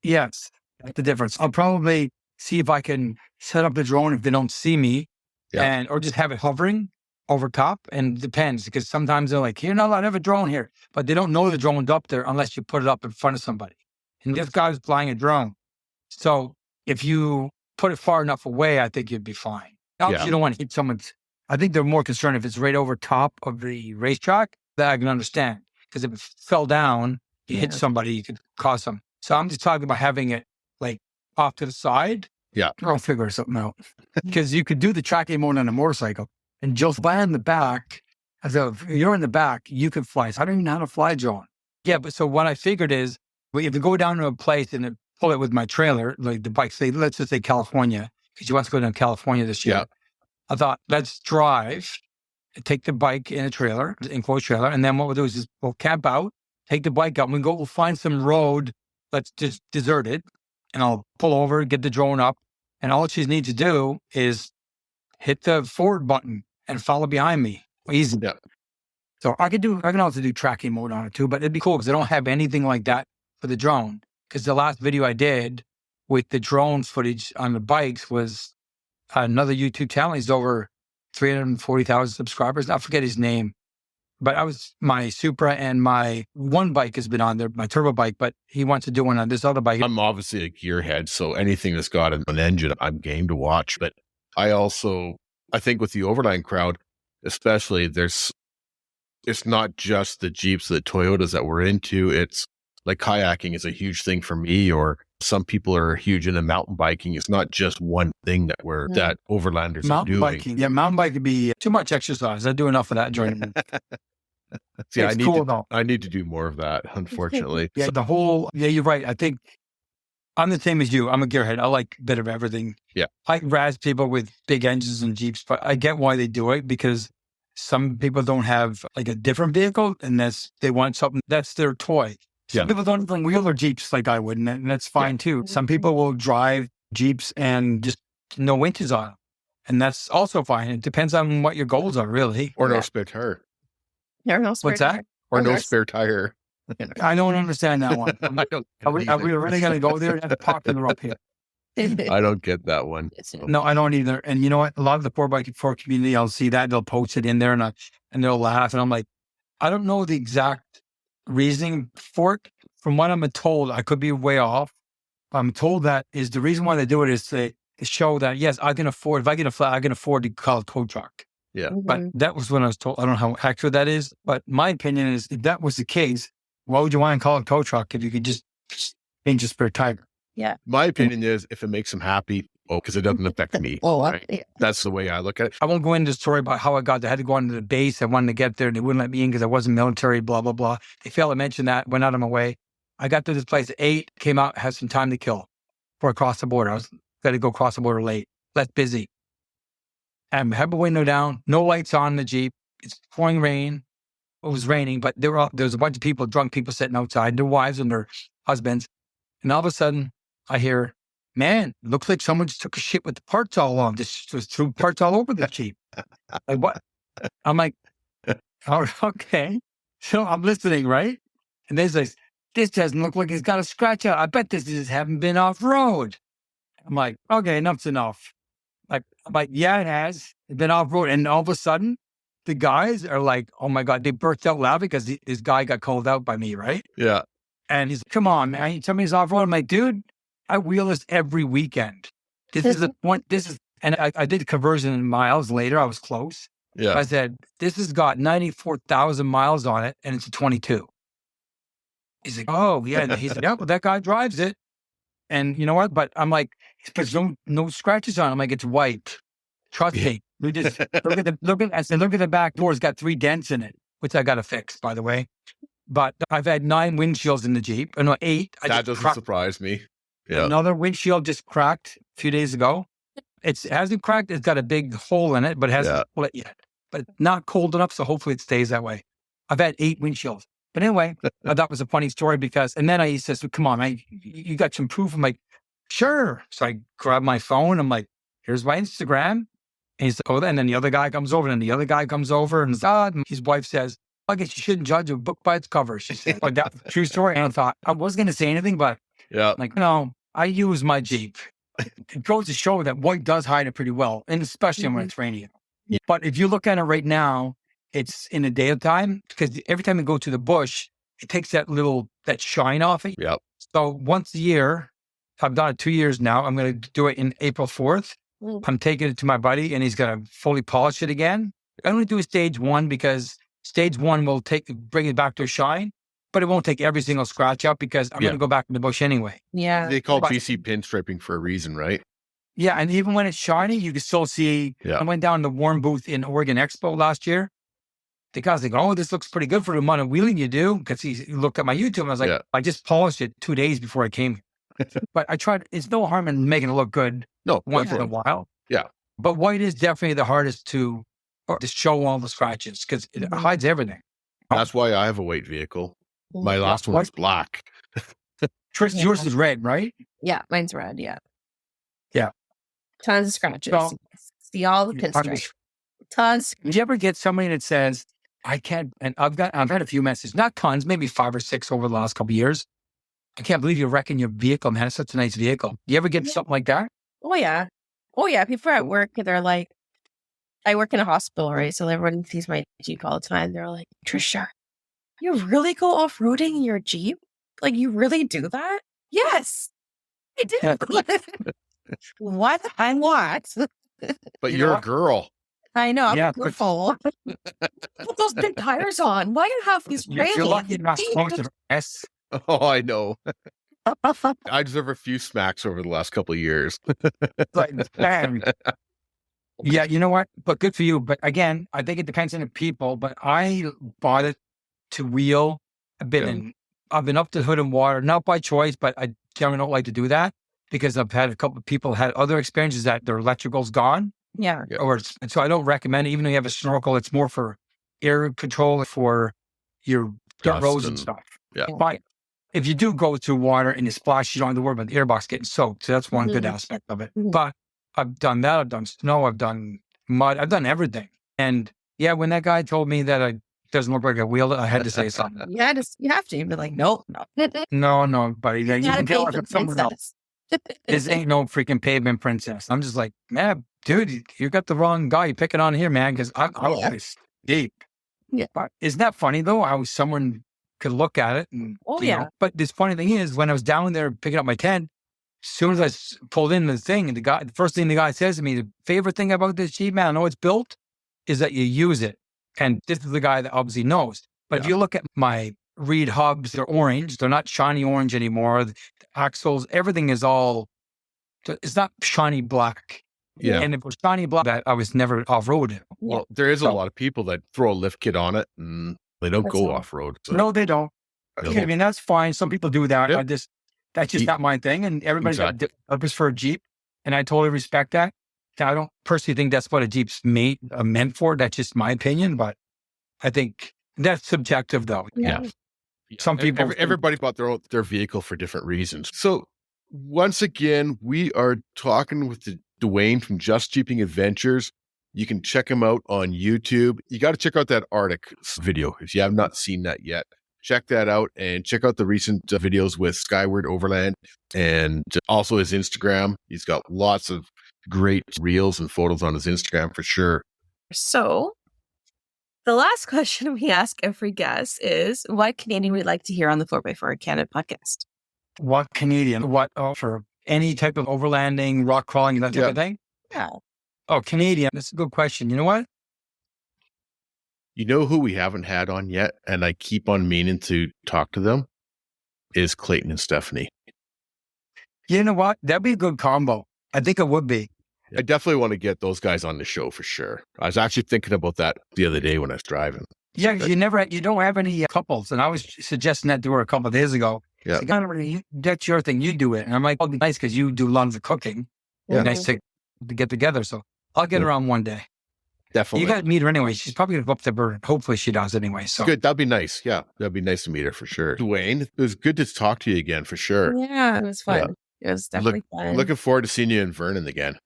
yes, that's the difference. I'll probably see if I can set up the drone if they don't see me or just have it hovering over top. And it depends because sometimes they're like, you're not allowed to have a drone here, but they don't know the drone's up there unless you put it up in front of somebody. And this guy's flying a drone. So if you put it far enough away, I think you'd be fine. Obviously, you don't want to hit someone's. I think they're more concerned if it's right over top of the racetrack, that I can understand. Because if it fell down, you hit somebody, you could cause them. So I'm just talking about having it like off to the side. Yeah. I'll figure something out. Because you could do the tracking mode on a motorcycle and just fly in the back. As if you're in the back, you can fly. So I don't even know how to fly drone. Yeah, but so what I figured is, if you go down to a place and pull it with my trailer, like the bike, say, let's just say California, because you want to go down to California this year. Yeah. I thought, let's drive, take the bike in a trailer, enclosed trailer, and then what we'll do is we'll camp out, take the bike out, and we'll find some road, let's just desert it, and I'll pull over, get the drone up, and all she needs to do is hit the forward button and follow behind me. Easy. Yeah. So I can also do tracking mode on it too, but it'd be cool because I don't have anything like that for the drone. Because the last video I did with the drone footage on the bikes was another YouTube channel. He's over 340,000 subscribers. I forget his name. But my Supra and my one bike has been on there, my turbo bike, but he wants to do one on this other bike. I'm obviously a gearhead, so anything that's got an engine, I'm game to watch. But I think with the Overland crowd, especially, it's not just the Jeeps, the Toyotas that we're into. It's like kayaking is a huge thing for me, or some people are huge into mountain biking. It's not just one thing that Overlanders are Mountain doing. biking. Yeah, mountain bike could be too much exercise. I do enough of that during the week. See, It's cool though. I need to do more of that, unfortunately. Yeah, you're right. I think I'm the same as you. I'm a gearhead. I like a bit of everything. Yeah. I razz people with big engines and Jeeps, but I get why they do it, because some people don't have like a different vehicle, and they want something that's their toy. Some people don't even wheel their Jeeps like I would, and that's fine too. Some people will drive Jeeps and just no winches on them, and that's also fine. It depends on what your goals are, really. Or no spare tire. What's that? Or no spare tire. I don't understand that one. Are we really going to go there? That's popular up here. I don't get that one. No, I don't either. And you know what? A lot of the 4x4 community, I'll see that, they'll post it in there, and they'll laugh. And I'm like, I don't know the exact reasoning for it. From what I'm told, I could be way off. I'm told that is the reason why they do it is to show that, yes, I can afford, if I get a flat, I can afford to call a tow truck. Yeah. But that was when I was told. I don't know how accurate that is, but my opinion is, if that was the case, why would you want to call a tow truck if you could just change a spare tire? Yeah. My opinion is, if it makes them happy, because it doesn't affect me. Right? That's the way I look at it. I won't go into the story about how I got there. I had to go into the base. I wanted to get there, and they wouldn't let me in because I wasn't military, blah, blah, blah. They failed to mention that, went out of my way. I got to this place at 8, came out, had some time to kill before I crossed the border. I was got to go cross the border late, less busy. And I had the window down, no lights on the Jeep. It's pouring rain. It was raining, but there was a bunch of people, drunk people sitting outside, their wives and their husbands. And all of a sudden, I hear, man, it looks like someone just took a shit with the parts all on. Just threw parts all over the Jeep. Like, what? I'm like, oh, okay. So I'm listening, right? And there's like, this doesn't look like it's got a scratch out. I bet this just haven't been off-road. I'm like, okay, enough's enough. I'm like, yeah, it has. It's been off-road. And all of a sudden, the guys are like, oh my God, they burst out laughing because this guy got called out by me, right? Yeah. And he's like, come on, man. You tell me it's off-road. I'm like, dude, I wheel this every weekend. This is the point. And I did conversion in miles later. I was close. Yeah. I said, this has got 94,000 miles on it, and it's a 22. He's like, oh, yeah. And he's like, yeah, well, that guy drives it. And you know what? But I'm like, there's no scratches on it. I'm like, it's white. Trust me. We just look at the back door. It's got 3 dents in it, which I got to fix, by the way. But I've had 9 windshields in the Jeep. No, 8. That doesn't surprise me. Yeah. Another windshield just cracked a few days ago. It hasn't cracked. It's got a big hole in it, but it hasn't split yet. But it's not cold enough, so hopefully it stays that way. I've had 8 windshields. But anyway, that was a funny story because, and then he says, come on, man, you got some proof? I'm like, sure. So I grab my phone. I'm like, here's my Instagram. And he's like, oh, and then the other guy comes over, and the other guy comes over, and his wife says, I guess you shouldn't judge a book by its cover. She said, like, that's a true story. And I thought, I wasn't going to say anything, but like, no, I use my Jeep. It goes to show that white does hide it pretty well, and especially when it's raining. Yeah. But if you look at it right now, it's in the daytime, because every time you go to the bush, it takes that shine off it. Yep. So once a year, I've done it 2 years now. I'm going to do it in April 4th. I'm taking it to my buddy, and he's going to fully polish it again. I'm going to do a stage 1 because stage 1 will bring it back to a shine, but it won't take every single scratch out because I'm going to go back in the bush anyway. Yeah. They call BC pinstriping for a reason, right? Yeah. And even when it's shiny, you can still see. I went down to the Warm booth in Oregon Expo last year. The guy's like, oh, this looks pretty good for the amount of wheeling you do. Because he looked at my YouTube and I was like, I just polished it 2 days before I came here. But I tried, it's no harm in making it look good once in a while. Yeah. But white is definitely the hardest to show all the scratches because it hides everything. That's why I have a white vehicle. My last one was black. Trish, yours is red, right? Yeah, mine's red. Yeah. Yeah. Tons of scratches. See all the pinstripes. Tons. Did you ever get somebody that says, I can't, and I've had a few messages, not tons, maybe 5 or 6 over the last couple of years. I can't believe you're wrecking your vehicle, man. It's such a nice vehicle. You ever get something like that? Oh, yeah. People at work, they're like, I work in a hospital, right? So everyone sees my Jeep all the time. They're like, Trisha, you really go off-roading in your Jeep? Like, you really do that? Yes, I do. What? I'm what? But You you're know a what? girl. I know, I'm Yeah, a fool. Put those big tires on. Why do you have these you're lucky you're not railings? supposed to. Yes. Oh, I know. I deserve a few smacks over the last couple of years. Like, man. Yeah, you know what? But good for you. But again, I think it depends on the people. But I bought it to wheel. I've been up to the hood in water, not by choice, but I generally don't like to do that because I've had a couple of people had other experiences that their electrical's gone. Yeah. And so I don't recommend it. Even though you have a snorkel, it's more for air control for your dirt Dust roads and and- stuff. yeah. But if you do go through water and you splash, you don't have to worry about the airbox getting soaked. So that's one good aspect of it. But I've done that. I've done snow. I've done mud. I've done everything. And yeah, when that guy told me that it doesn't look like a wheel, I had to say something. You have to. You'd be like, nope, no. No, buddy. You Not a can tell if pavement it's someone else. princess. This ain't no freaking pavement princess. I'm just like, man, dude, you got the wrong guy. You pick it on here, man, because I'm always deep. Yeah. But isn't that funny, though, how someone could look at it? And, Oh, you yeah. know, but this funny thing is, when I was down there picking up my tent, as soon as I pulled in the thing, and the first thing the guy says to me, the favorite thing about this Jeep, man, I know it's built, is that you use it. And this is the guy that obviously knows. But if you look at my reed hubs, they're orange. They're not shiny orange anymore. The axles, everything is all, it's not shiny black. Yeah. And if it was shiny black, I was never off-road. Well, there is a lot of people that throw a lift kit on it and they don't go off road. So. No, they don't. No. I mean, that's fine. Some people do that. Yeah. That's just not my thing. And everybody's got different purpose for a Jeep. And I totally respect that. I don't personally think that's what a Jeep's meant for. That's just my opinion. But I think that's subjective, though. Yeah. Some people, everybody bought their vehicle for different reasons. So once again, we are talking with Duane from Just Jeeping Adventures. You can check him out on YouTube. You got to check out that Arctic video if you have not seen that yet. Check that out and check out the recent videos with Skyward Overland and also his Instagram. He's got lots of great reels and photos on his Instagram for sure. So the last question we ask every guest is, what Canadian would like to hear on the 4x4 Canada podcast? what Canadian, what for any type of overlanding, rock crawling, that type of thing? Yeah. Oh, Canadian. That's a good question. You know what? You know who we haven't had on yet, and I keep on meaning to talk to them, is Clayton and Stephanie. You know what? That'd be a good combo. I think it would be. I definitely want to get those guys on the show for sure. I was actually thinking about that the other day when I was driving. Yeah, 'cause you don't have any couples. And I was suggesting that to her a couple of days ago. Yeah. She's like, that's your thing. You do it. And I'm like, oh, it'd be nice because you do lots of cooking. Yeah. Nice to get together. So I'll get her on one day. Definitely. You got to meet her anyway. She's probably going to go up to Bird. Hopefully she does anyway. So good. That'd be nice. Yeah. That'd be nice to meet her for sure. Duane, it was good to talk to you again for sure. Yeah, it was fun. It was definitely fun. Looking forward to seeing you in Vernon again.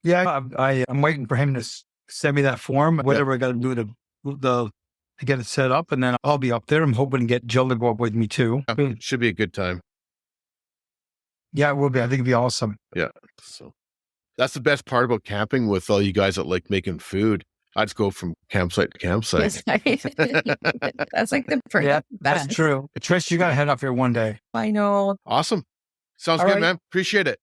Yeah, I'm waiting for him to send me that form, whatever I got to do to get it set up, and then I'll be up there. I'm hoping to get Jill to go up with me too. Yeah, should be a good time. Yeah, it will be. I think it'll be awesome. Yeah. So that's the best part about camping with all you guys that like making food. I just go from campsite to campsite. That's like the best. That's true. Trish, you got to head up here one day. I know. Awesome. Sounds All good, right. man. Appreciate it.